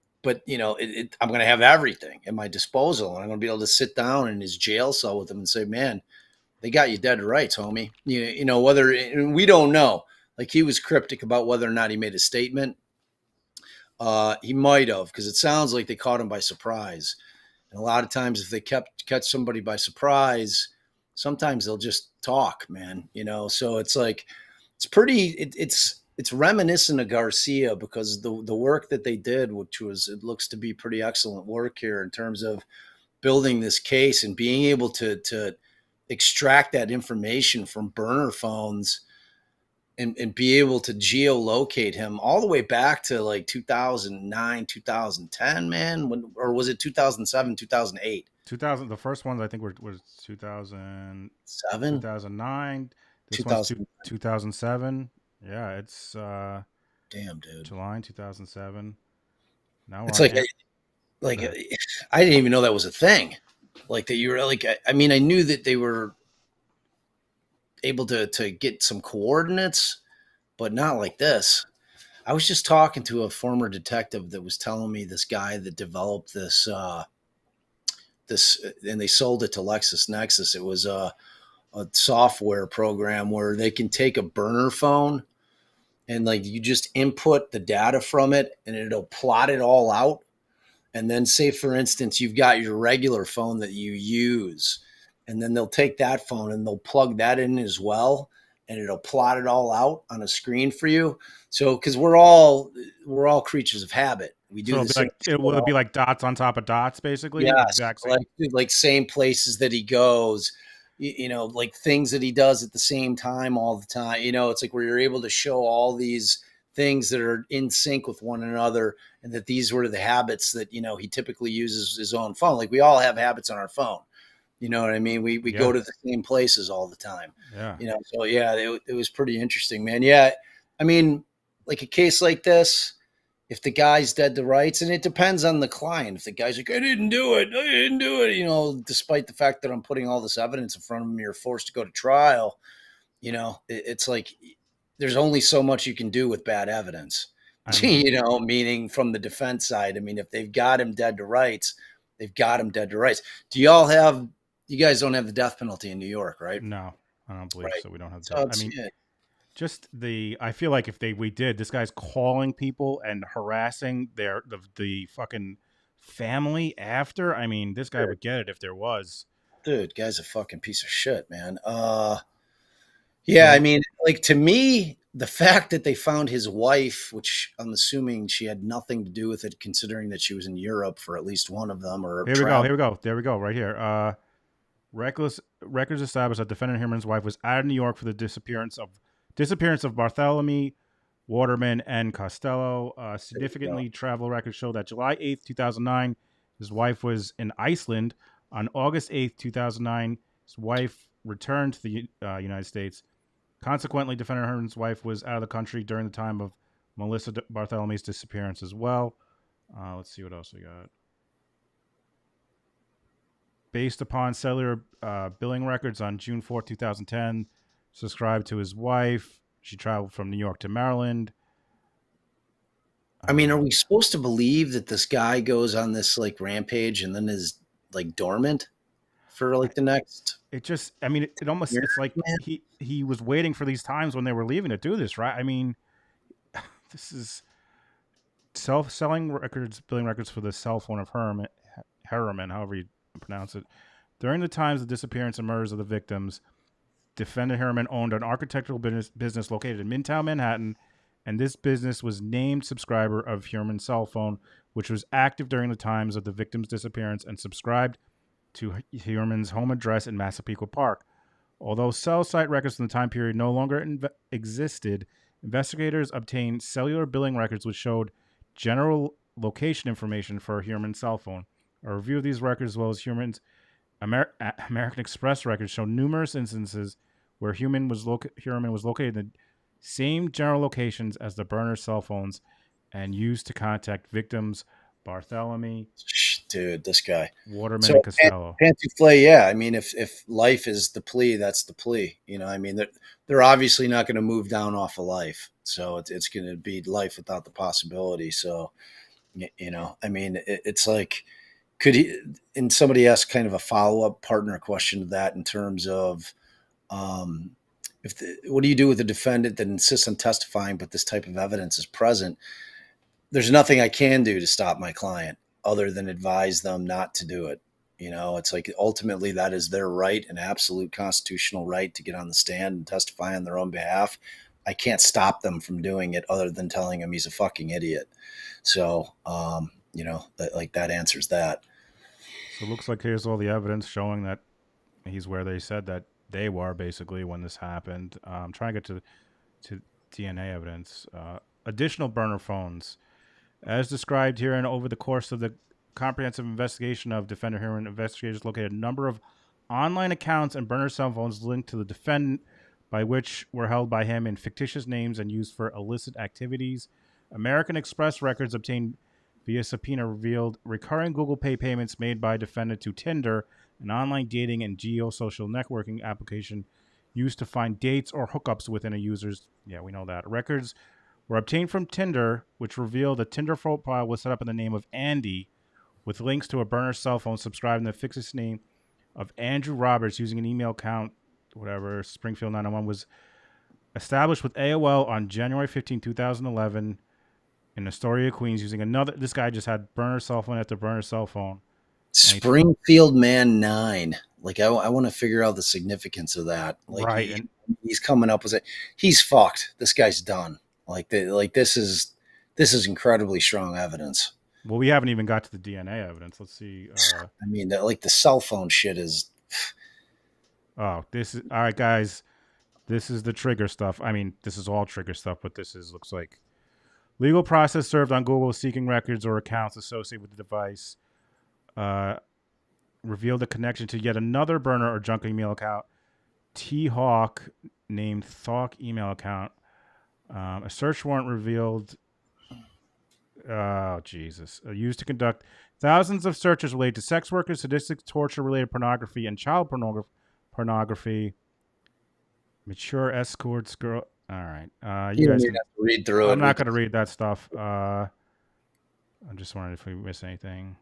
I'm going to have everything at my disposal, and I'm going to be able to sit down in his jail cell with him and say, man, they got you dead to rights, homie. Whether we don't know, like he was cryptic about whether or not he made a statement. He might have, because it sounds like they caught him by surprise. And a lot of times if they catch somebody by surprise, sometimes they'll just talk, man, so it's like, it's reminiscent of Garcia, because the work that they did, it looks to be pretty excellent work here in terms of building this case and being able to extract that information from burner phones and be able to geolocate him all the way back to like 2009, 2010, man, or was it 2007, 2008? 2000. The first ones I think was 2007, 2009. This 2000. one's 2007. Yeah, it's damn, dude. July 2007. Now it's like I didn't even know that was a thing. Like that you were like, I mean, I knew that they were able to get some coordinates, but not like this. I was just talking to a former detective that was telling me this guy that developed this, and they sold it to LexisNexis. It was a software program where they can take a burner phone and like you just input the data from it and it'll plot it all out. And then say, for instance, you've got your regular phone that you use, and then they'll take that phone and they'll plug that in as well, and it'll plot it all out on a screen for you. So, because we're all creatures of habit, we do So the same. will it be like dots on top of dots, basically? Yes, Exact same. like same places that he goes, you know, like things that he does at the same time all the time. You know, it's like where you're able to show all these things that are in sync with one another, and that these were the habits that, you know, he typically uses his own phone. Like we all have habits on our phone. You know what I mean? We Yeah. go to the same places all the time. Yeah. You know, so yeah, it was pretty interesting, man. Yeah, I mean, like a case like this, if the guy's dead to rights, and it depends on the client. If the guy's like, I didn't do it, you know, despite the fact that I'm putting all this evidence in front of him, you're forced to go to trial. You know, it's like there's only so much you can do with bad evidence. You know, meaning from the defense side. I mean, if they've got him dead to rights, they've got him dead to rights. You guys don't have the death penalty in New York, right? No, I don't believe Right. so. We don't have So that. I mean, just I feel like if we did, this guy's calling people and harassing the fucking family after. I mean, this guy would get it if there was. Dude, guy's a fucking piece of shit, man. Yeah, I mean, like to me, the fact that they found his wife, which I'm assuming she had nothing to do with it, considering that she was in Europe for at least one of them, or Here we go. There we go. Right here. Records established that defendant Heuermann's wife was out of New York for the disappearance of Bartholomew, Waterman, and Costello. Significantly, travel records show that July 8th, 2009, his wife was in Iceland. On August 8th, 2009, his wife returned to the United States. Consequently, defendant Heuermann's wife was out of the country during the time of Melissa Bartholomew's disappearance as well. Let's see what else we got. Based upon cellular billing records on June 4, 2010, subscribed to his wife. She traveled from New York to Maryland. I mean, are we supposed to believe that this guy goes on this like rampage and then is like dormant for like the next? It just, I mean, it almost, it's like he was waiting for these times when they were leaving to do this, right? I mean, this is selling records, billing records for the cell phone of Heuermann, however you pronounce it. During the times of the disappearance and murders of the victims, defendant Heuermann owned an architectural business located in Midtown Manhattan, and this business was named subscriber of Heuermann's cell phone, which was active during the times of the victim's disappearance and subscribed to Heuermann's home address in Massapequa Park. Although cell site records from the time period no longer existed, investigators obtained cellular billing records which showed general location information for Heuermann's cell phone. A review of these records, as well as Heuermann's American Express records, show numerous instances where Heuermann was located in the same general locations as the burner cell phones and used to contact victims Bartholomew. Dude, this guy. Waterman and Costello. Pantufle, yeah. I mean, if life is the plea, that's the plea. You know, I mean, they're obviously not going to move down off of life. So it's going to be life without the possibility. So, you know, I mean, it's like, could he, and somebody asked kind of a follow-up partner question to that in terms of, what do you do with a defendant that insists on testifying, but this type of evidence is present? There's nothing I can do to stop my client other than advise them not to do it. You know, it's like ultimately that is their right, an absolute constitutional right to get on the stand and testify on their own behalf. I can't stop them from doing it other than telling him he's a fucking idiot. So, you know, like that answers that. So it looks like here's all the evidence showing that he's where they said that they were basically when this happened. I'm trying to get to DNA evidence. Additional burner phones. As described here, and over the course of the comprehensive investigation of defendant Heuermann, investigators located a number of online accounts and burner cell phones linked to the defendant, by which were held by him in fictitious names and used for illicit activities. American Express records obtained via subpoena revealed recurring Google Pay payments made by defendant to Tinder an online dating and geosocial networking application used to find dates or hookups within a user's. Yeah, we know that. Records were obtained from Tinder, which revealed a Tinder profile was set up in the name of Andy, with links to a burner cell phone subscribing to the fictitious name of Andrew Roberts using an email account, whatever, Springfield 901, was established with AOL on January 15, 2011 in Astoria, Queens, using another. This guy just had burner cell phone after burner cell phone. Springfield Man 9. Like, I want to figure out the significance of that. Like, right. And he's coming up with it. He's fucked. This guy's done. This is incredibly strong evidence. Well, we haven't even got to the DNA evidence. Let's see. I mean, the cell phone shit is. Oh, this is all right, guys. This is the trigger stuff. I mean, this is all trigger stuff, but looks like legal process served on Google seeking records or accounts associated with the device. Revealed a connection to yet another burner or junk email account, T-Hawk, named Thawk email account. A search warrant revealed. Oh, Jesus. Used to conduct thousands of searches related to sex workers, sadistic, torture-related pornography, and child pornography. Mature escorts, girl. All right. You guys can have to read through it. I'm not going to read that stuff. I'm just wondering if we miss anything.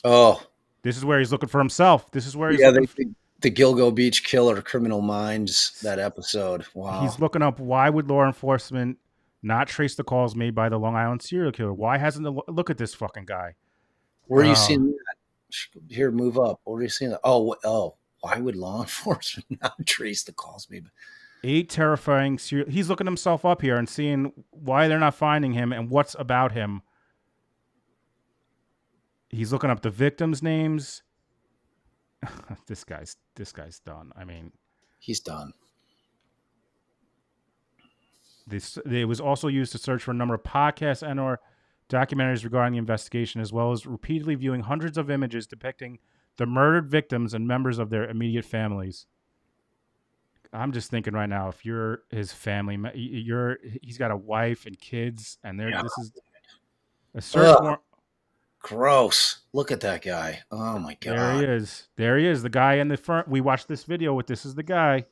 Oh. This is where he's looking for himself. This is where he's the Gilgo Beach Killer, Criminal Minds, that episode. Wow. He's looking up, why would law enforcement not trace the calls made by the Long Island serial killer? Why hasn't look at this fucking guy? Where are you seeing that? Here, move up. Where are you seeing that? Oh. Why would law enforcement not trace the calls made? 8 terrifying serial. He's looking himself up here and seeing why they're not finding him and what's about him. He's looking up the victims' names. This guy's done. I mean, he's done. It was also used to search for a number of podcasts and/or documentaries regarding the investigation, as well as repeatedly viewing hundreds of images depicting the murdered victims and members of their immediate families. I'm just thinking right now, if you're his family, he's got a wife and kids, and this is a search warrant. Gross. Look at that guy. Oh my God. There he is. The guy in the front. We watched this video with this is the guy.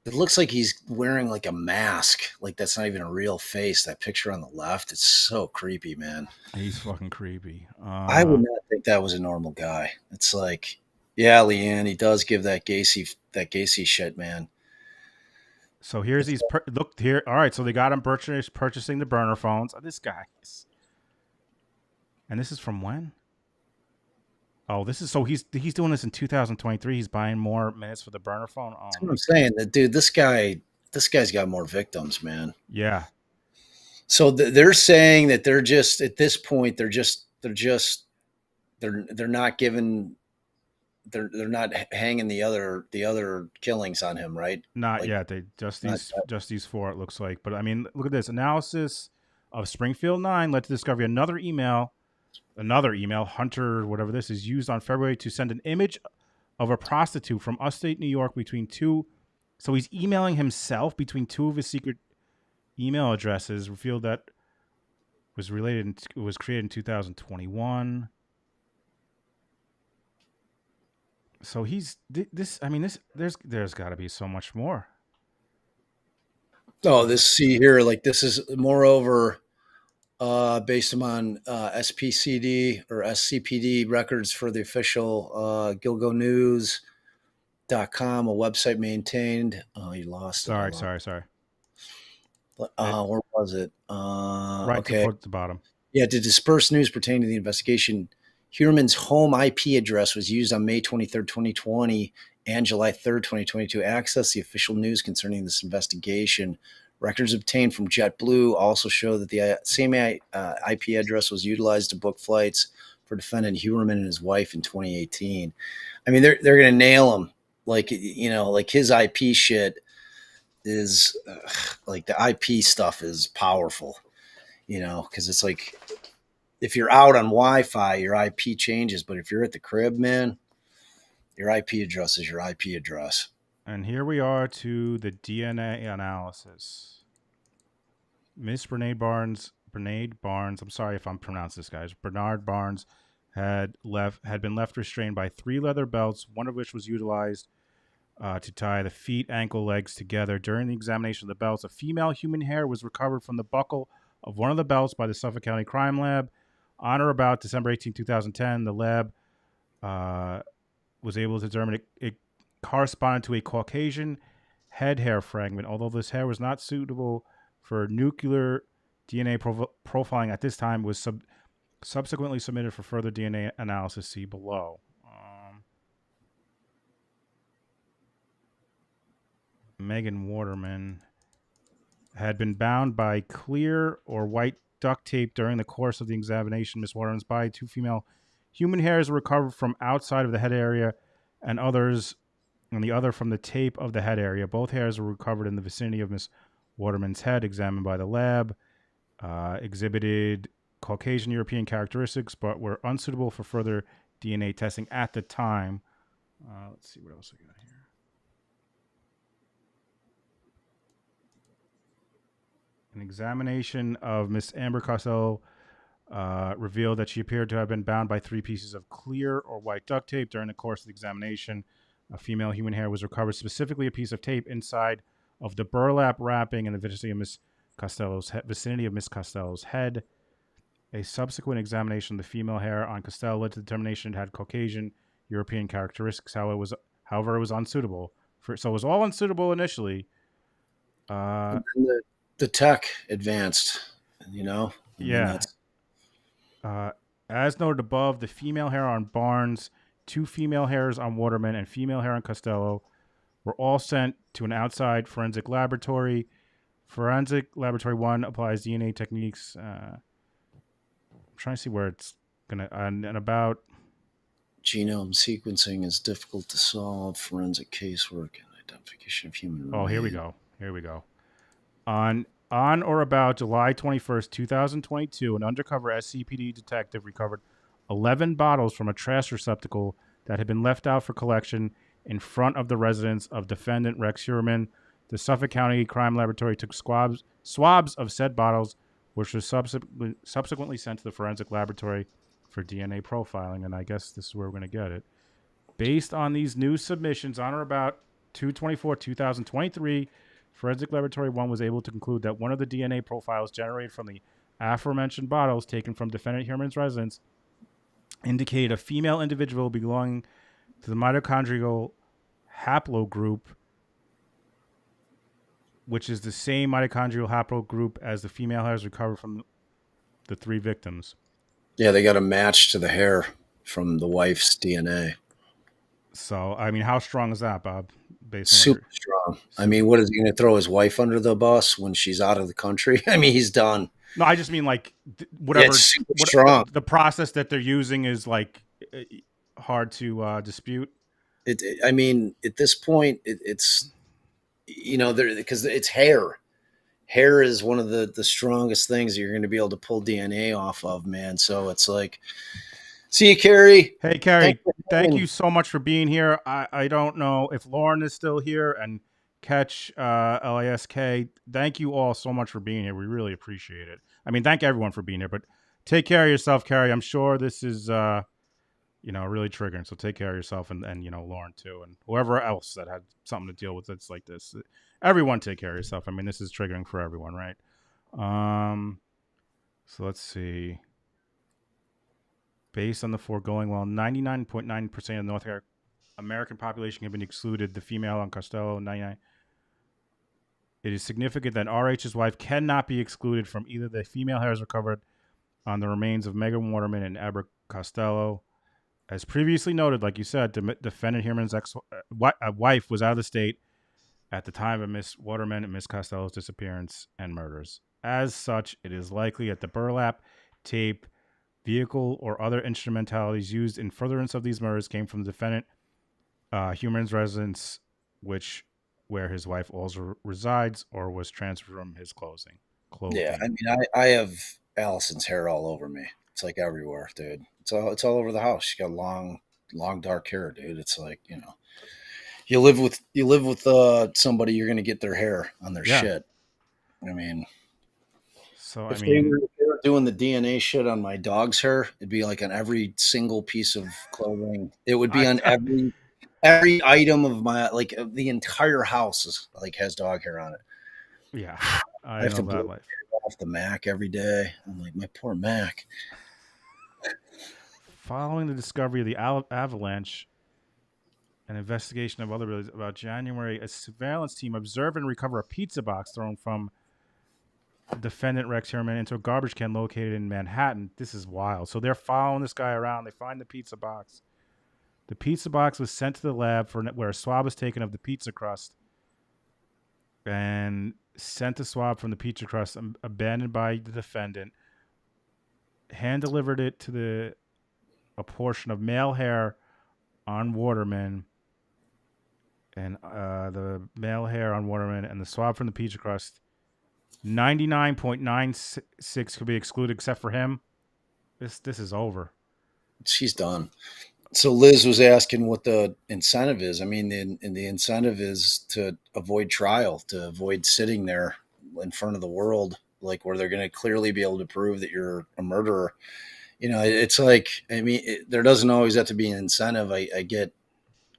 It looks like he's wearing like a mask. Like that's not even a real face. That picture on the left, it's so creepy, man. He's fucking creepy. I would not think that was a normal guy. It's like, yeah, Leanne, he does give that Gacy shit, man. So here's these. Look here. All right, so they got him purchasing the burner phones. This guy. And this is from when? Oh, this is so he's doing this in 2023. He's buying more minutes for the burner phone. Oh, that's what I'm saying. That dude, this guy's got more victims, man. Yeah. So they're saying that they're just at this point they're not giving. They're not hanging the other killings on him, right? Not yet. They just these 4, it looks like. But I mean, look at this analysis of Springfield 9 led to discovery another email, Hunter, whatever this is, used on February to send an image of a prostitute from upstate New York between 2. So he's emailing himself between 2 of his secret email addresses. Revealed that was created in 2021. So he's this. I mean, this there's got to be so much more. Oh, this is moreover based upon SPCD or SCPD records for the official GilgoNews.com, a website maintained. Oh, you lost it. Sorry. Where was it? Right at the bottom. Yeah, to disperse news pertaining to the investigation. Heuermann's home IP address was used on May 23rd, 2020 and July 3rd, 2022 to access the official news concerning this investigation. Records obtained from JetBlue also show that the same IP address was utilized to book flights for defendant Heuermann and his wife in 2018. I mean, they're going to nail him. Like his IP shit is like the IP stuff is powerful, because it's like, if you're out on Wi-Fi, your IP changes. But if you're at the crib, man, your IP address is your IP address. And here we are to the DNA analysis. Miss Bernard Barnes, I'm sorry if I'm pronouncing this, guys. Bernard Barnes had been left restrained by 3 leather belts, one of which was utilized to tie the feet, ankle, legs together. During the examination of the belts, a female human hair was recovered from the buckle of one of the belts by the Suffolk County Crime Lab. On or about December 18, 2010, the lab was able to determine it corresponded to a Caucasian head hair fragment. Although this hair was not suitable for nuclear DNA profiling at this time, was subsequently submitted for further DNA analysis. See below. Megan Waterman had been bound by clear or white duct tape during the course of the examination. Miss Waterman's body, 2 female human hairs were recovered from outside of the head area, and the other from the tape of the head area. Both hairs were recovered in the vicinity of Miss Waterman's head, examined by the lab, exhibited Caucasian European characteristics, but were unsuitable for further DNA testing at the time. Let's see what else we got here. An examination of Miss Amber Costello revealed that she appeared to have been bound by 3 pieces of clear or white duct tape. During the course of the examination, a female human hair was recovered, specifically a piece of tape inside of the burlap wrapping in the vicinity of Miss Costello's head. A subsequent examination of the female hair on Costello led to the determination it had Caucasian European characteristics. However, it was unsuitable. So it was all unsuitable initially. And then the tech advanced, Yeah. As noted above, the female hair on Barnes, 2 female hairs on Waterman, and female hair on Costello were all sent to an outside forensic laboratory. Forensic Laboratory 1 applies DNA techniques. I'm trying to see where it's going to... and about... Genome sequencing is difficult to solve. Forensic casework and identification of human remains. Oh, here we go. On or about July 21st, 2022, an undercover SCPD detective recovered 11 bottles from a trash receptacle that had been left out for collection in front of the residence of defendant Rex Heuermann. The Suffolk County Crime Laboratory took swabs of said bottles, which were subsequently sent to the Forensic Laboratory for DNA profiling, and I guess this is where we're going to get it. Based on these new submissions, on or about 2/24/2023, Forensic Laboratory 1 was able to conclude that one of the DNA profiles generated from the aforementioned bottles taken from defendant Heuermann's residence indicated a female individual belonging to the mitochondrial haplogroup, which is the same mitochondrial haplogroup as the female hairs recovered from the 3 victims. Yeah, they got a match to the hair from the wife's DNA. So, I mean, how strong is that, Bob? Super strong. I mean, what is he going to throw his wife under the bus when she's out of the country? I mean, he's done. No, I just mean like whatever. Strong. The process that they're using is like hard to dispute. I mean, at this point, it's because it's hair. Hair is one of the strongest things you're going to be able to pull DNA off of, man. So it's like, see you, Carrie. Hey, Carrie, thank you so much for being here. I don't know if Lauren is still here and Catch LASK. Thank you all so much for being here. We really appreciate it. I mean, thank everyone for being here, but take care of yourself, Carrie. I'm sure this is, really triggering. So take care of yourself and Lauren too, and whoever else that had something to deal with it's like this. Everyone take care of yourself. I mean, this is triggering for everyone, right? So let's see. Based on the foregoing, while 99.9% of the North American population have been excluded, the female on Costello, 99. It is significant that RH's wife cannot be excluded from either the female hairs recovered on the remains of Megan Waterman and Amber Costello. As previously noted, like you said, defendant Heuermann's wife was out of the state at the time of Miss Waterman and Miss Costello's disappearance and murders. As such, it is likely that the burlap, tape, vehicle, or other instrumentalities used in furtherance of these murders came from the defendant Heuermann's residence, where his wife also resides, or was transferred from his clothing. Yeah, I mean, I have Allison's hair all over me. It's like everywhere, dude. It's all over the house. She got long dark hair, dude. It's like, you live with somebody, you're gonna get their hair on their shit. I mean, so if they were start doing the DNA shit on my dog's hair, it'd be like on every single piece of clothing. It would be on every item of my, like the entire house is like has dog hair on it. Yeah, I have know to that blow life. off the Mac every day. I'm like, my poor Mac. Following the discovery of the avalanche, an investigation of other relays about January, a surveillance team observed and recovered a pizza box thrown from defendant Rex Heuermann into a garbage can located in Manhattan. This is wild. So they're following this guy around. They find the pizza box. The pizza box was sent to the lab where a swab was taken of the pizza crust and sent a swab from the pizza crust abandoned by the defendant. Hand delivered it to a portion of male hair on Waterman, and the male hair on Waterman and the swab from the pizza crust. 99.96 could be excluded except for him. This is over. She's done. So Liz was asking what the incentive is. I mean, the incentive is to avoid trial, to avoid sitting there in front of the world, like where they're going to clearly be able to prove that you're a murderer. You know, it's like, I mean, there doesn't always have to be an incentive. I get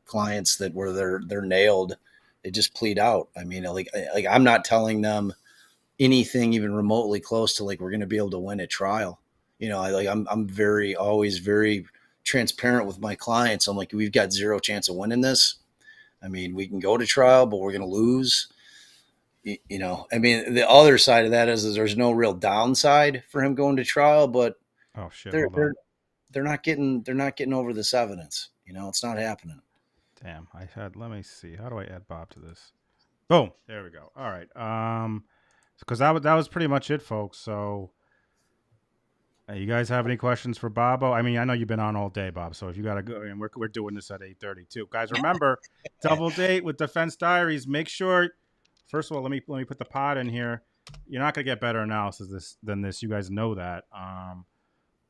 clients that where they're nailed, they just plead out. I mean, like I'm not telling them anything even remotely close to like we're going to be able to win at trial. You know, I'm always very transparent with my clients. I'm like, we've got zero chance of winning this. I mean, we can go to trial, but we're going to lose. You know, I mean, the other side of that is there's no real downside for him going to trial, but oh shit, they're not getting over this evidence. You know, it's not happening. Damn, let me see. How do I add Bob to this? Boom, there we go. All right, because that was pretty much it, folks. So, you guys have any questions for Bobo? I mean, I know you've been on all day, Bob. So if you gotta go, and we're doing this at 8:30 too, guys. Remember, double date with Defense Diaries. Make sure. First of all, let me put the pod in here. You're not gonna get better analysis than this. You guys know that.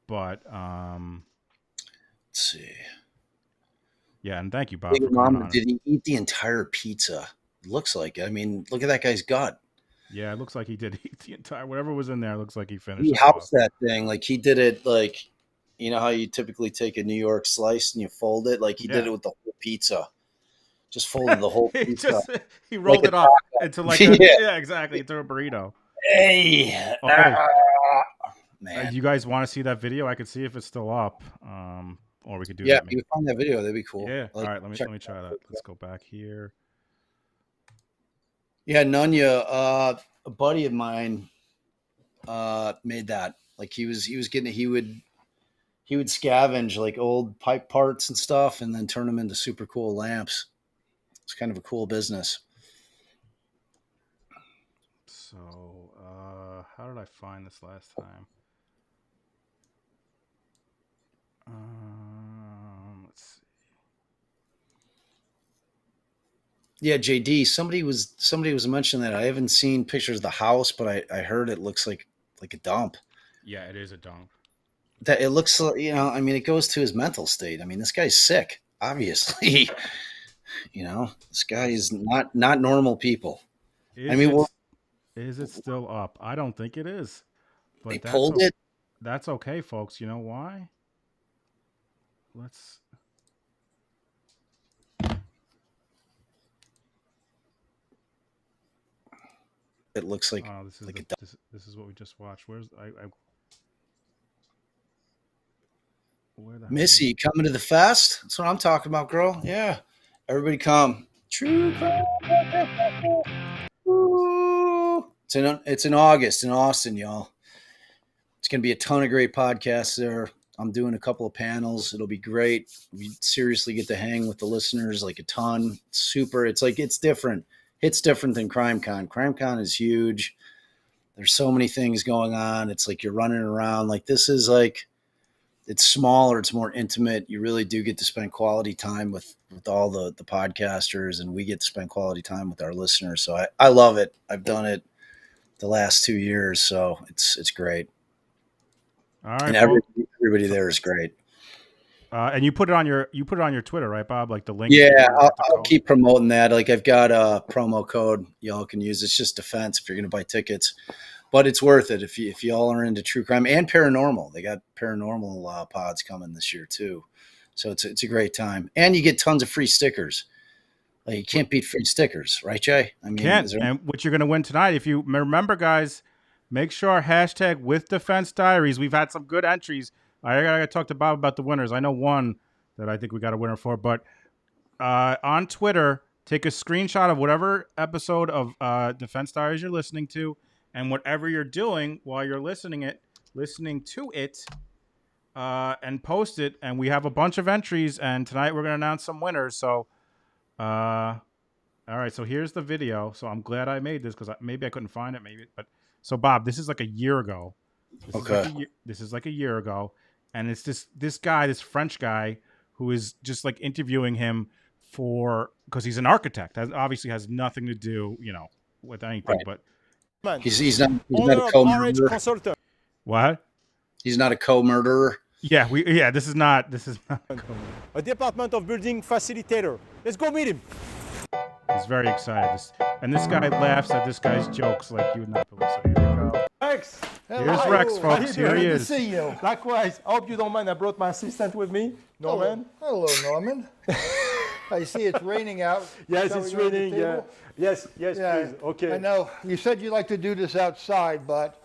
But let's see. Yeah, and thank you, Bob, for Mama, coming on. did he eat the entire pizza? Looks like it. I mean, look at that guy's gut. Yeah, it looks like he did eat the entire whatever was in there. It looks like he finished. He housed that thing like he did it. Like, you know how you typically take a New York slice and you fold it. Like he did it with the whole pizza. Just folded the whole pizza. He rolled it up into like a exactly into a burrito. Hey, man, you guys want to see that video? I could see if it's still up. Or we could do that. Yeah, you can find that video. That'd be cool. Yeah. All right, let me try that. Let's go back here. Yeah, Nunya, a buddy of mine made that. Like he would scavenge like old pipe parts and stuff and then turn them into super cool lamps. It's kind of a cool business. So, how did I find this last time? Let's see. Yeah, JD, somebody was mentioning that. I haven't seen pictures of the house, but I heard it looks like a dump. Yeah, it is a dump. That it looks, you know, I mean, it goes to his mental state. I mean, this guy's sick, obviously. You know, this guy is not normal people. Is it still up? I don't think it is. But they pulled it. That's okay, folks. You know why? Let's. It looks like. Oh, this is what we just watched. Where's where the Missy coming to the fest? That's what I'm talking about, girl. Yeah, everybody come. True crime. It's in August in Austin, y'all. It's gonna be a ton of great podcasts there. I'm doing a couple of panels. It'll be great. We seriously get to hang with the listeners like a ton. Super. It's like it's different. It's different than CrimeCon. CrimeCon is huge. There's so many things going on. It's like you're running around. Like this is like it's smaller. It's more intimate. You really do get to spend quality time with all the podcasters, and we get to spend quality time with our listeners. So I love it. I've done it the last 2 years, so it's great. All right, and everybody there is great. And you put it on your Twitter, right, Bob? Like the link. Yeah, I'll keep promoting that. Like I've got a promo code y'all can use. It's just Defense if you're going to buy tickets. but it's worth it if you all are into true crime and paranormal. They got paranormal pods coming this year too, so it's a great time, and you get tons of free stickers. Like, you can't beat free stickers, right, Jay? I mean, Can't. And what you're going to win tonight, if you remember, guys, make sure hashtag with Defense Diaries. We've had some good entries. I got to talk to Bob about the winners. I know one that I think we got a winner for, but on Twitter, take a screenshot of whatever episode of Defense Diaries you're listening to, and whatever you're doing while you're listening to it, and post it. And we have a bunch of entries, and tonight we're going to announce some winners. So, all right, so here's the video. So I'm glad I made this because maybe I couldn't find it. But so Bob, this is like a year ago. This is like a year ago, and it's this guy, this French guy, who is just like interviewing him because he's an architect. That obviously has nothing to do, with anything. Right. But he's not a co-murderer. What? He's not a co-murderer. Yeah, this is not a Department of Building facilitator. Let's go meet him. He's very excited. And this guy laughs at this guy's jokes like you would not believe. So here we go. Rex. Here's Rex, folks. Here he is. Good to see you. Likewise. I hope you don't mind. I brought my assistant with me, Norman. Hello, Norman. I see it's raining out. Yes, it's raining. Yeah. Yes, please. Okay. I know. You said you'd like to do this outside, but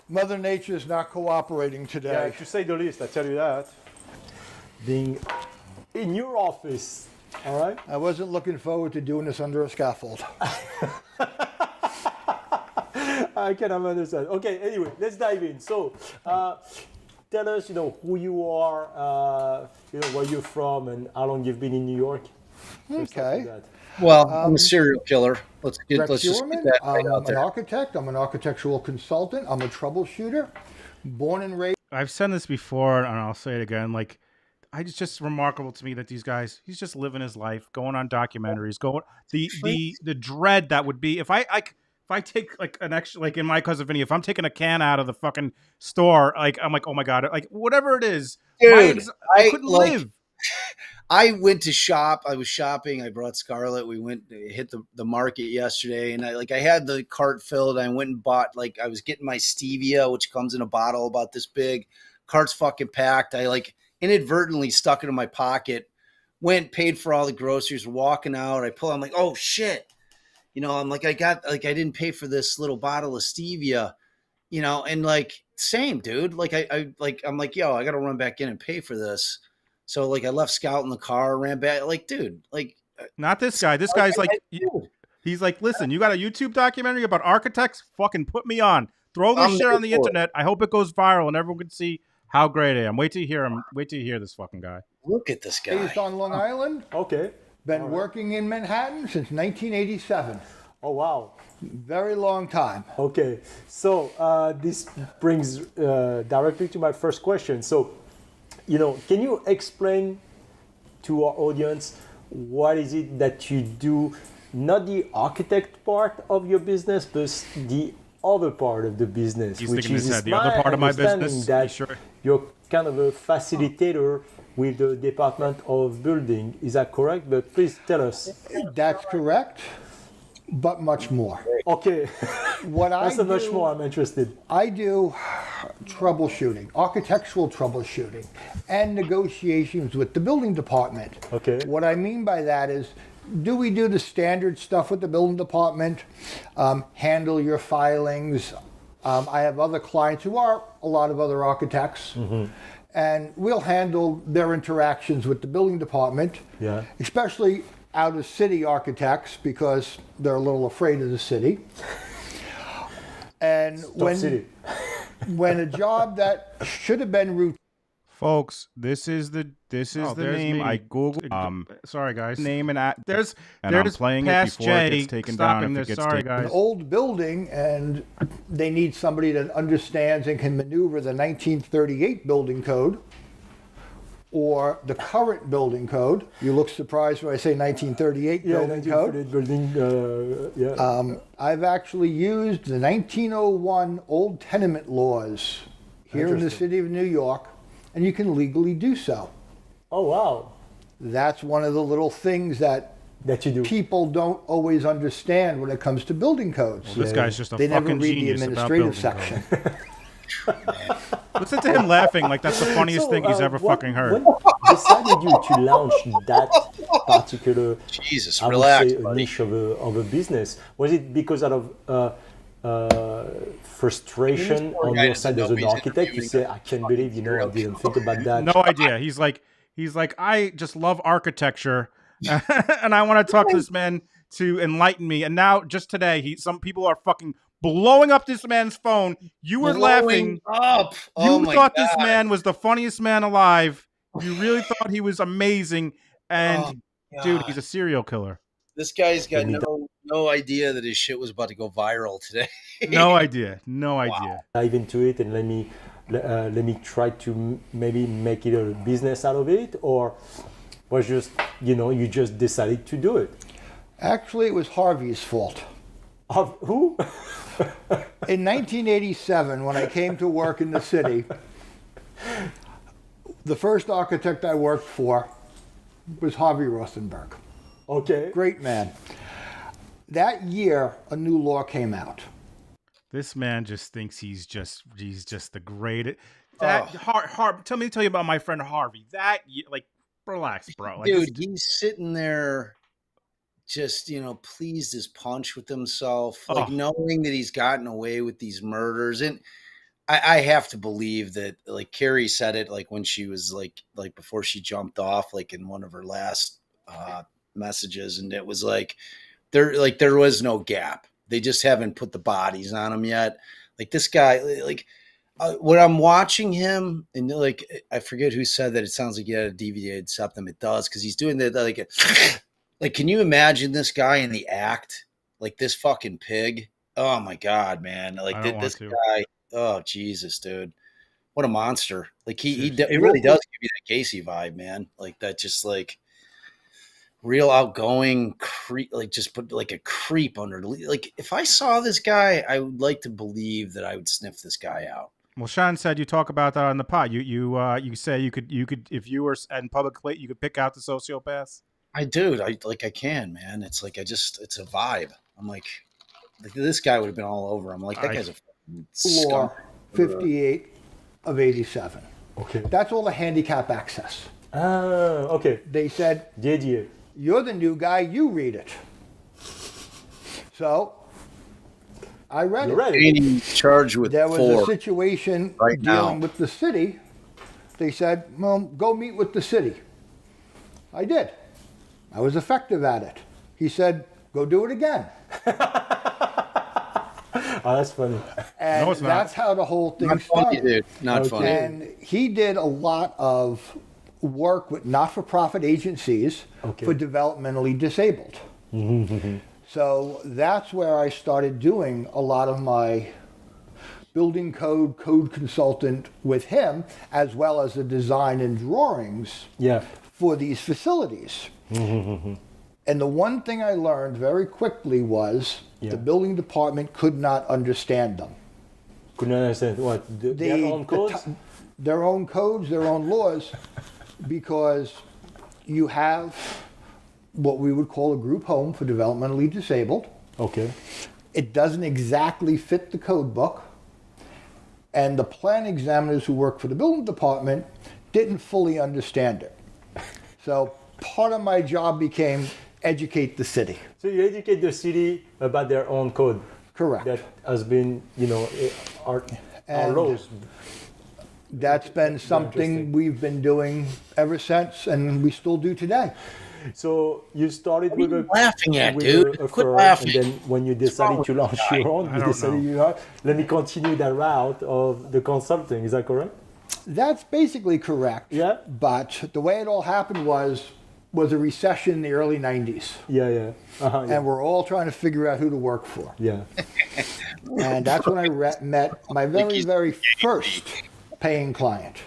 Mother Nature is not cooperating today. Yeah, to say the least, I tell you that. Being in your office, all right? I wasn't looking forward to doing this under a scaffold. I can understand. Okay, anyway, let's dive in. So, tell us, who you are, where you're from, and how long you've been in New York. Okay. Well, I'm a serial killer. Let's just Heuermann. get that right I'm out there. an architect. I'm an architectural consultant. I'm a troubleshooter. Born and raised. I've said this before, and I'll say it again. Like, it's just remarkable to me that these guys, he's just living his life, going on documentaries, the dread that would be if I take like an extra, like in my cousin Vinny, if I'm taking a can out of the fucking store, like I'm like, oh my God, like whatever it is, dude, I couldn't live. I went to shop. I was shopping. I brought Scarlett. We went hit the market yesterday, and I had the cart filled. I went and bought, I was getting my stevia, which comes in a bottle about this big. Cart's fucking packed. I inadvertently stuck it in my pocket. Went, paid for all the groceries. Walking out, I'm like, oh shit. I'm like, I didn't pay for this little bottle of stevia. And same dude. I'm like, yo, I got to run back in and pay for this. So I left Scout in the car, ran back. Dude, not this guy. This guy's he's like, listen, you got a YouTube documentary about architects? Fucking put me on. Throw this shit on the internet. I hope it goes viral and everyone can see how great I am. Wait till you hear him. Wait till you hear this fucking guy. Look at this guy. Based on Long Island. Okay. Been working in Manhattan since 1987. Oh wow. Very long time. Okay. So this brings directly to my first question. So, can you explain to our audience what is it that you do, not the architect part of your business, but the other part of the business, which is the other part of my business. That you're kind of a facilitator with the Department of Building. Is that correct? But please tell us. That's correct, but much more. Okay. That's much more I'm interested. I do troubleshooting, architectural troubleshooting, and negotiations with the building department. Okay. What I mean by that is, do we do the standard stuff with the building department? Handle your filings. I have other clients who are a lot of other architects. Mm-hmm. And we'll handle their interactions with the building department, especially out of city architects, because they're a little afraid of the city. And when a job that should have been routine. Folks, this is the name. Me. I googled. Sorry guys. Name and there's I'm playing it past before it J gets taken down. If it gets sorry taken. guys. An old building, and they need somebody that understands and can maneuver the 1938 building code or the current building code. You look surprised when I say 1938 building code. Building, I've actually used the 1901 old tenement laws here in the city of New York, and you can legally do so. Oh, wow. That's one of the little things that that you do. People don't always understand when it comes to building codes. Well, this guy's just a they never fucking read the genius about administrative building section. Listen to him laughing like that's the funniest thing he's ever fucking heard. When decided you to launch that particular, Jesus, I would relax, say, a niche of a business? Was it because out of frustration on your side as an architect? You say, I can't believe, I didn't think about that. No idea. He's like, I just love architecture, and I want to talk to this man to enlighten me. And now, just today, some people are fucking blowing up this man's phone. You were laughing. Up. You thought this man was the funniest man alive. You really thought he was amazing. And dude, he's a serial killer. This guy's got no idea that his shit was about to go viral today. No idea. No idea. Dive into it and let me try to maybe make it a business out of it, or was just you just decided to do it? Actually, it was Harvey's fault. Of who? In 1987, when I came to work in the city, the first architect I worked for was Harvey Rosenberg. Okay. Great man. That year, a new law came out. This man just thinks he's just the greatest. Tell you about my friend Harvey. Relax, bro. Dude, he's sitting there just, pleased as punch with himself, knowing that he's gotten away with these murders. And I have to believe that, like Carrie said it, like when she was like before she jumped off, like in one of her last messages, and it was like there was no gap. They just haven't put the bodies on him yet. Like this guy, when I'm watching him, and I forget who said that it sounds like he had a deviated septum. It does, because he's doing that like, can you imagine this guy in the act? Like this fucking pig. Oh my God, man. Like this guy. Oh Jesus, dude. What a monster. Like it really does give you that Casey vibe, man. Like that, just like real outgoing creep, like just put like a creep under. Like if I saw this guy, I would like to believe that I would sniff this guy out. Well, Sean said you talk about that on the pod. You say you could if you were in public, you could pick out the sociopaths. I can, man. It's like it's a vibe. I'm like this guy would have been all over. I'm like, that guy's a law 58 of 87. Okay. That's all the handicap access. Okay. They said, did you? You're the new guy, you read it. So I read it. Charged with there was a situation dealing with the city. They said, well, go meet with the city. I did. I was effective at it. He said, go do it again. Oh, that's funny. And no, it's not. That's how the whole thing not started. Funny, dude. Not funny. And he did a lot of work with not-for-profit agencies for developmentally disabled. So that's where I started doing a lot of my building code consultant with him, as well as the design and drawings for these facilities. And the one thing I learned very quickly was the building department could not understand them. Couldn't understand what? Their own codes? Their own codes, their own laws, because you have what we would call a group home for developmentally disabled. Okay. It doesn't exactly fit the code book. And the plan examiners who work for the building department didn't fully understand it. So part of my job became educate the city. So you educate the city about their own code. Correct. That has been, our laws. That's been something we've been doing ever since, and we still do today. So you started with a laughing at, dude. Quit laughing. And then when you decided to launch your own, you decided let me continue that route of the consulting. Is that correct? That's basically correct. Yeah. But the way it all happened was a recession in the early 90s. Yeah. And we're all trying to figure out who to work for. Yeah. And that's when I met my very first paying client,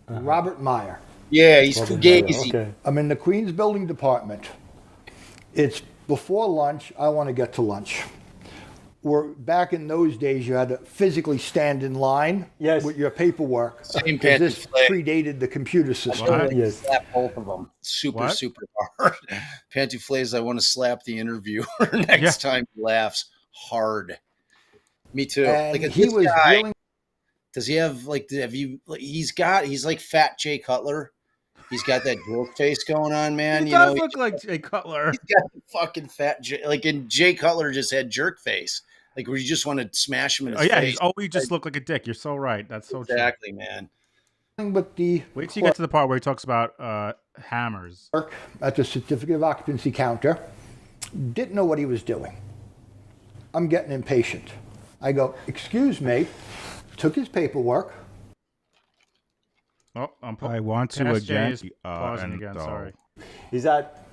Robert Meyer. Yeah, he's fugazi. Okay. I'm in the Queens building department. It's before lunch. I want to get to lunch. were back in those days, you had to physically stand in line with your paperwork. Same because this pantuflay. predated the computer system. I want to slap both of them super What? super hard. Pantuflays, I want to slap the interviewer next time he laughs hard. Me too. And like he this was guy, dealing. does he have like? Have you? He's like Fat Jay Cutler. He's got that jerk face going on, man. He you does know, look like Jay Cutler. He's got the fucking fat Jay. Like, and Jay Cutler just had jerk face. Like, where you just want to smash him in his face. He just looked like a dick. You're so right. That's so true. Exactly, man. With the Wait till you get to the part where he talks about hammers. At the certificate of occupancy counter, didn't know what he was doing. I'm getting impatient. I go, excuse me, took his paperwork. Oh, I want to Past Jay again. is pausing again. Sorry. Is that?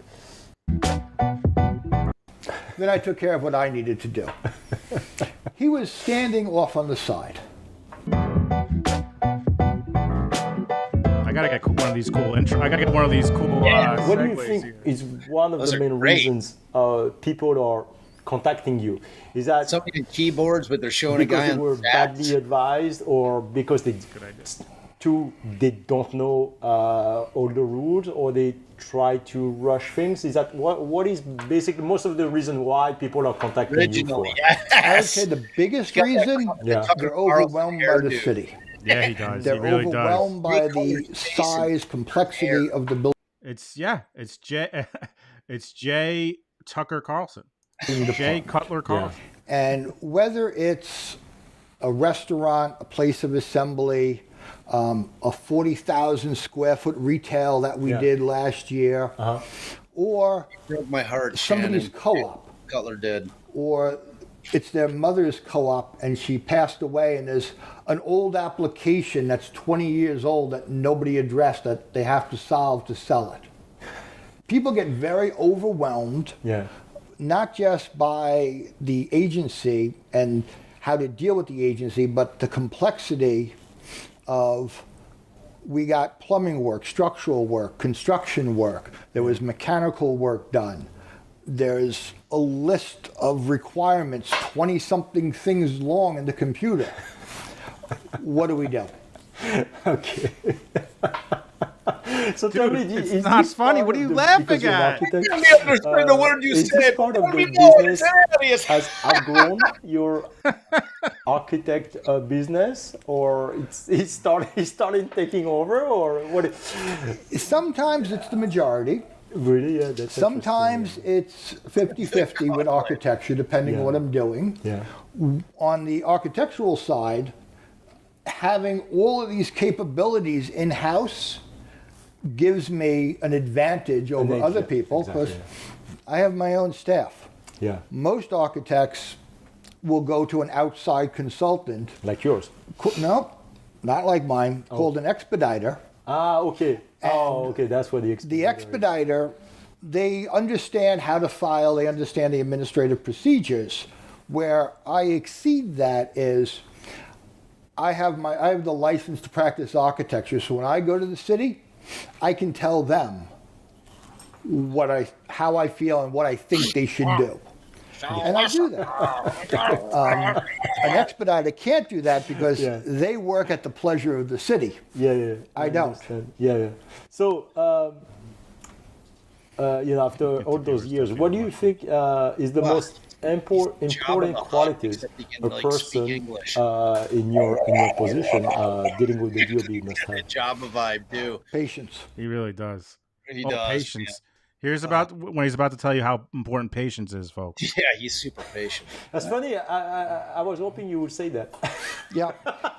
Then I took care of what I needed to do. He was standing off on the side. I gotta get one of these cool intro. I gotta get one of these cool. What do you segues think here. is one of Those the are main great. reasons people are contacting you? Is that so many keyboards, but they're showing a because guy they on were badly advised, or because they don't know all the rules, or they try to rush things? Is that what is basically most of the reason why people are contacting Originally, you for? I would say the biggest reason, they're overwhelmed by the city. Yeah, he does. They're he really overwhelmed does. by the size, complexity of the building. It's Jay Tucker Carlson. Jay Cutler Carlson. And whether it's a restaurant, a place of assembly, a 40,000 square foot retail that we did last year, or broke my heart. somebody's Shannon. co-op, Cutler did. or it's their mother's co-op and she passed away, and there's an old application that's 20 years old that nobody addressed that they have to solve to sell it. People get very overwhelmed, not just by the agency and how to deal with the agency, but the complexity of, we got plumbing work, structural work, construction work, there was mechanical work done. There's a list of requirements, 20-something things long in the computer. What do we do? Okay. So tell me, it's is not this funny. part What are of you the- laughing because you're an at? architect, I can't understand the word you is said. this part of What do the you know what business it has outgrown your architect business, or he started taking over, or what? Sometimes it's the majority. Really? Yeah, that's Sometimes it's 50-50 with architecture, depending on what I'm doing. Yeah. On the architectural side, having all of these capabilities in-house gives me an advantage over edge, other yeah, people, exactly, because I have my own staff. Yeah. Most architects will go to an outside consultant. Like yours? No, not like mine, called an expediter. Ah, okay. Okay, that's what the expediter, they understand how to file, they understand the administrative procedures. Where I exceed that is, I have the license to practice architecture, so when I go to the city, I can tell them how I feel and what I think they should do. And I do that. An expediter can't do that because they work at the pleasure of the city. Yeah. I don't. Understand. Yeah. So, after all those years, what do you think is the most important qualities a person in your position dealing with the DOB must have? Java vibe, do. Patience. He really does. He does, Patience. man. Here's about when he's about to tell you how important patience is, folks. Yeah, he's super patient. That's funny. I was hoping you would say that. Yeah.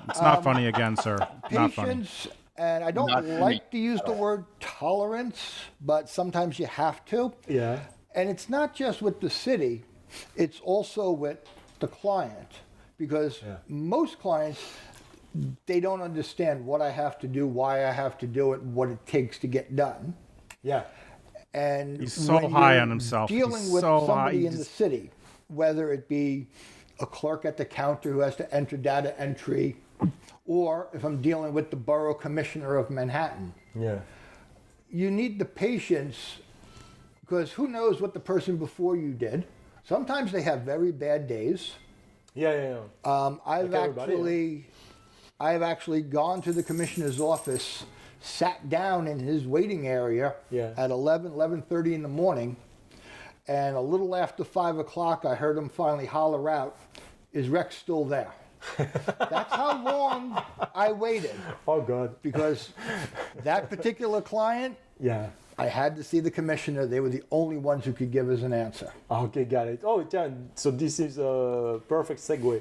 It's not funny again, sir. Not funny. Patience, and I don't Not for like me. to use the word tolerance, but sometimes you have to. Yeah. And it's not just with the city, it's also with the client, because most clients, they don't understand what I have to do, why I have to do it, what it takes to get done. Yeah. And He's so when high you're on himself. dealing He's with so high. somebody He in the just- city, whether it be a clerk at the counter who has to enter data entry, or if I'm dealing with the borough commissioner of Manhattan, you need the patience, because who knows what the person before you did. Sometimes they have very bad days. I've actually gone to the commissioner's office, sat down in his waiting area at 11:30 in the morning, and a little after 5 o'clock, I heard him finally holler out, "Is Rex still there?" That's how long I waited. Oh, God. Because that particular client, I had to see the commissioner. They were the only ones who could give us an answer. Okay, got it. Oh, John, so this is a perfect segue. Do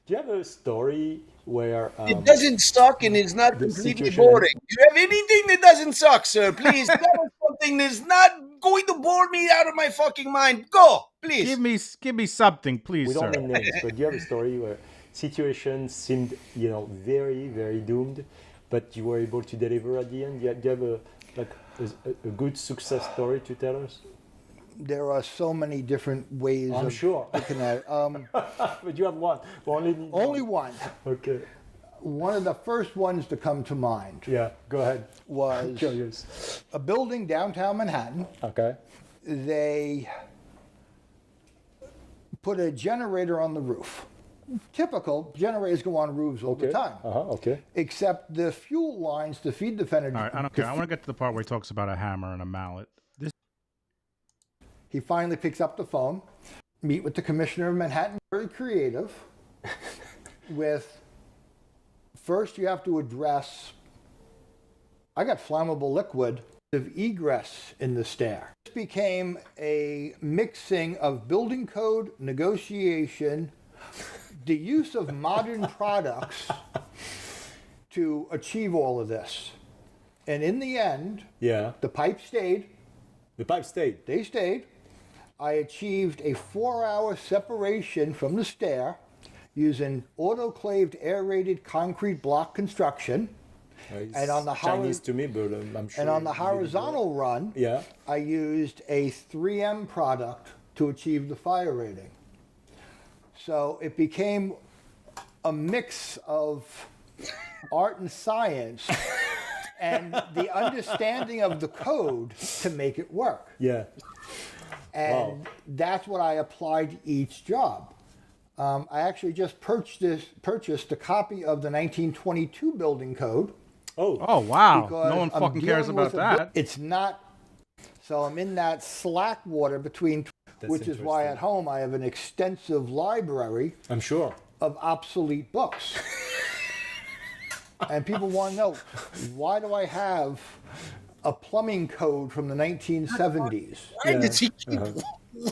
you have a story where... it doesn't suck and it's not completely boring. Do you have anything that doesn't suck, sir? Please, tell us something that's not going to bore me out of my fucking mind. Go, please. Give me something, please, we sir. don't need names, but do you have a story where situation seemed, very, very doomed, but you were able to deliver at the end? Do you have a good success story to tell us? There are so many different ways I'm of sure. looking at it. But you have one. Only one. Okay. One of the first ones to come to mind. Yeah, go ahead. Was curious. A building downtown Manhattan. Okay. They put a generator on the roof. Typical generators go on roofs all the time. Okay. Except the fuel lines to feed the energy. All right, I don't care. I want to get to the part where he talks about a hammer and a mallet. He finally picks up the phone, meet with the commissioner of Manhattan, very creative, with, first you have to address, I got flammable liquid of egress in the stair. This became a mixing of building code, negotiation, the use of modern products to achieve all of this. And in the end, the pipe stayed. The pipe stayed? They stayed. I achieved a 4-hour separation from the stair using autoclaved aerated concrete block construction. And on the Chinese to me, but I'm sure. And on the horizontal run, I used a 3M product to achieve the fire rating. So it became a mix of art and science and the understanding of the code to make it work. Yeah. And that's what I applied to each job. I actually just purchased a copy of the 1922 building code. Oh, wow. No one fucking cares about that. It's not. So I'm in that slack water between, which is why at home I have an extensive library. I'm sure. Of obsolete books. And people want to know, why do I have a plumbing code from the 1970s? Why does he keep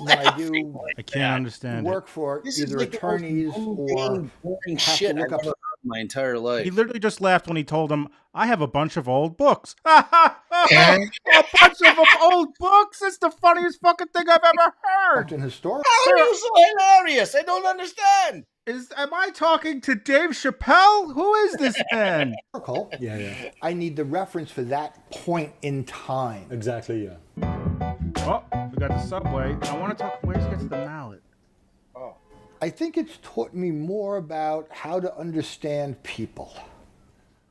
I can't understand work for either attorneys or boring shit I've ever heard in my entire life. He literally just laughed when he told him, I have a bunch of old books. A bunch of old books? It's the funniest fucking thing I've ever heard. Historic. How are you so hilarious? I don't understand. Am I talking to Dave Chappelle? Who is this man? Yeah. I need the reference for that point in time. Exactly, yeah. Oh, we got the subway. I want to talk, where does he get to the mallet? Oh. I think it's taught me more about how to understand people.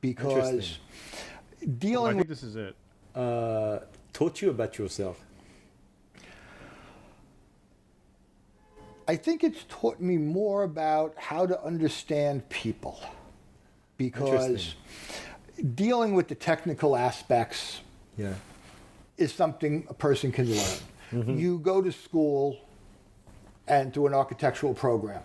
Because dealing I think this is it. Taught you about yourself. I think it's taught me more about how to understand people. Because dealing with the technical aspects is something a person can learn. Mm-hmm. You go to school and do an architectural program.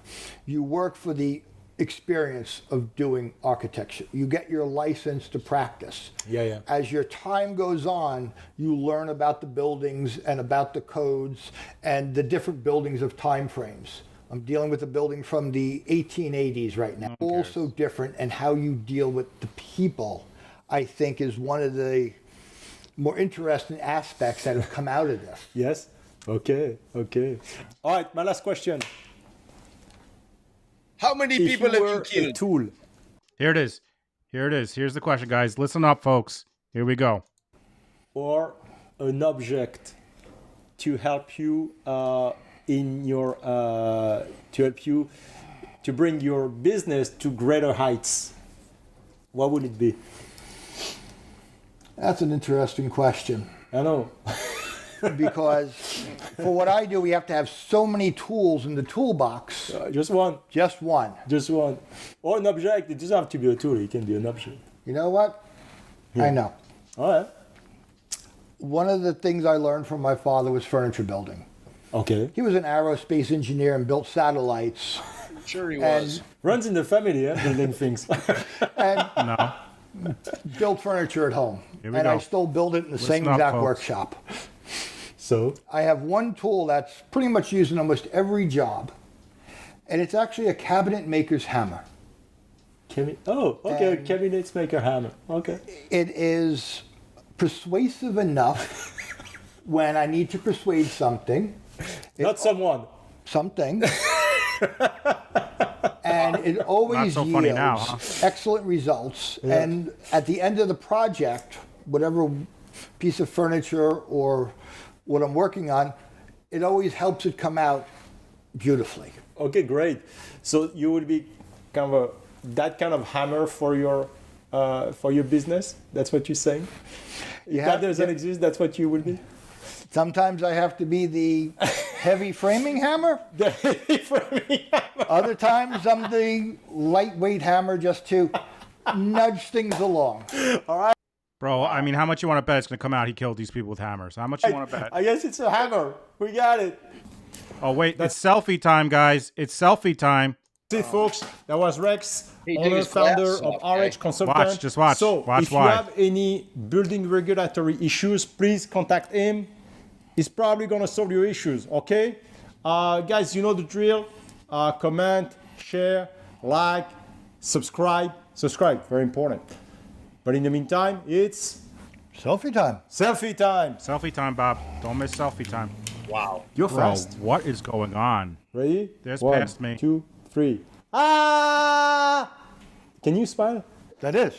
You work for the experience of doing architecture. You get your license to practice. Yeah. As your time goes on, you learn about the buildings and about the codes and the different buildings of time frames. I'm dealing with a building from the 1880s right now. Also different, and how you deal with the people, I think, is one of the more interesting aspects that have come out of this. Yes? Okay. All right, my last question. How many people have you killed? A tool. Here it is. Here's the question, guys. Listen up, folks. Here we go. Or an object to help you to bring your business to greater heights. What would it be? That's an interesting question. I know. because for what I do, we have to have so many tools in the toolbox. Just one. Just one. Just one. Or an object. It doesn't have to be a tool. It can be an object. You know what? Yeah. I know. All right. One of the things I learned from my father was furniture building. Okay. He was an aerospace engineer and built satellites. Sure he was. Runs in the family, building things. And No. built furniture at home. Here we And go. I still build it in the Listen same up, exact folks. workshop. So? I have one tool that's pretty much used in almost every job. And it's actually a cabinet maker's hammer. Oh, okay. And Cabinet maker hammer. Okay. it is persuasive enough when I need to persuade something. Not someone. Something. And it always Not so funny now, huh? excellent results. Yeah. And at the end of the project, whatever piece of furniture or what I'm working on, it always helps it come out beautifully. Okay, great. So you would be kind of that kind of hammer for your business? That's what you're saying? If that doesn't exist, that's what you would be? Sometimes I have to be the heavy framing hammer. The heavy framing hammer. Other times I'm the lightweight hammer just to nudge things along. All right. Bro, I mean, how much you want to bet it's going to come out he killed these people with hammers? How much you want to bet? I guess it's a hammer. We got it. Oh, wait. It's selfie time, guys. It's selfie time. See, folks, that was Rex, He took owner, his founder glasses of off, RH Consultant. Watch, just watch. So, Watch if you why. have any building regulatory issues, please contact him. He's probably going to solve your issues, okay? Guys, you know the drill. Comment, share, like, subscribe. Subscribe, very important. But in the meantime, it's selfie time. Selfie time. Selfie time, Bob. Don't miss selfie time. Wow. You're Bro, fast. what is going on? Ready? There's 1, past me. 2, 3. Ah! Can you smile? That is.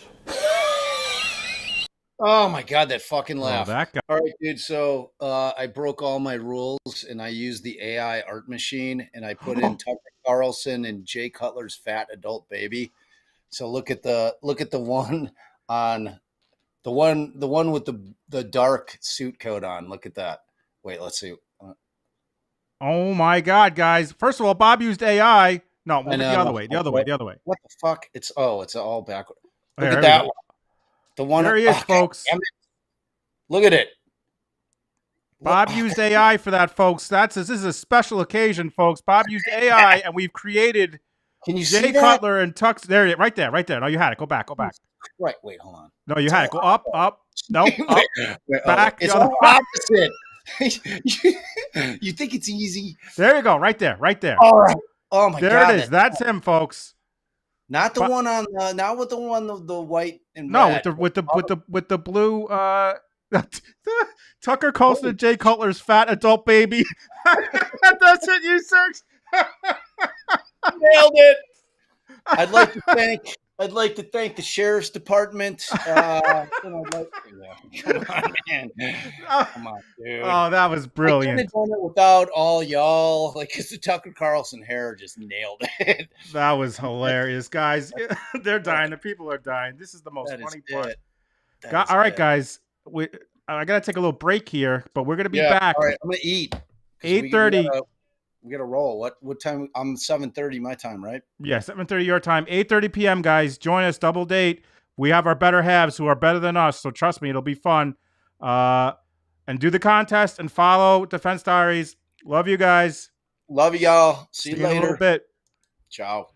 Oh my God, that fucking laugh. that guy. All right, dude. So I broke all my rules and I used the AI art machine and I put in Tucker Carlson and Jay Cutler's Fat Adult Baby. So look at the one on the one with the dark suit coat on. Look at that. Wait, let's see. Oh, my God, guys. First of all, Bob used AI. No, move it the know. other way. The other way. The other way. What the fuck? It's all backward. Look There at we that go. one. The one. There he is, God folks. damn it. Look at it. Bob used AI for that, folks. This is a special occasion, folks. Bob used AI, and we've created Can you Jay see that? Cutler and Tux. There, right there, right there. No, you had it. Go back, go back. Right. Wait, hold on. No, you had it. Go up, up. No, up, Wait, back. It's the other all way. opposite. You think it's easy? There you go. Right there, right there. All right. Oh my There God. it is. That's him, folks. Not the one on not with the one the white and No, red. with the blue. Tucker Carlson and Jay Cutler's Fat Adult Baby. That's it. You searched. Nailed it. I'd like to thank the sheriff's department. Come on, man. Come on, dude. Oh, that was I brilliant. couldn't have done it without all y'all. Like, cause the Tucker Carlson hair just nailed it. That was hilarious, guys. They're dying. The people are dying. This is the most That is funny part. it. That is All right, it. guys. I gotta take a little break here, but we're gonna be Yeah, back. All right, I'm gonna eat. 'Cause we 8:30. We gotta roll. What time? I'm 7:30 my time, right? Yeah, 7:30 your time. 8:30 p.m. Guys, join us. Double date. We have our better halves who are better than us, so trust me, it'll be fun. And do the contest and follow Defense Diaries. Love you guys. Love y'all. See you in a later. little bit. Ciao.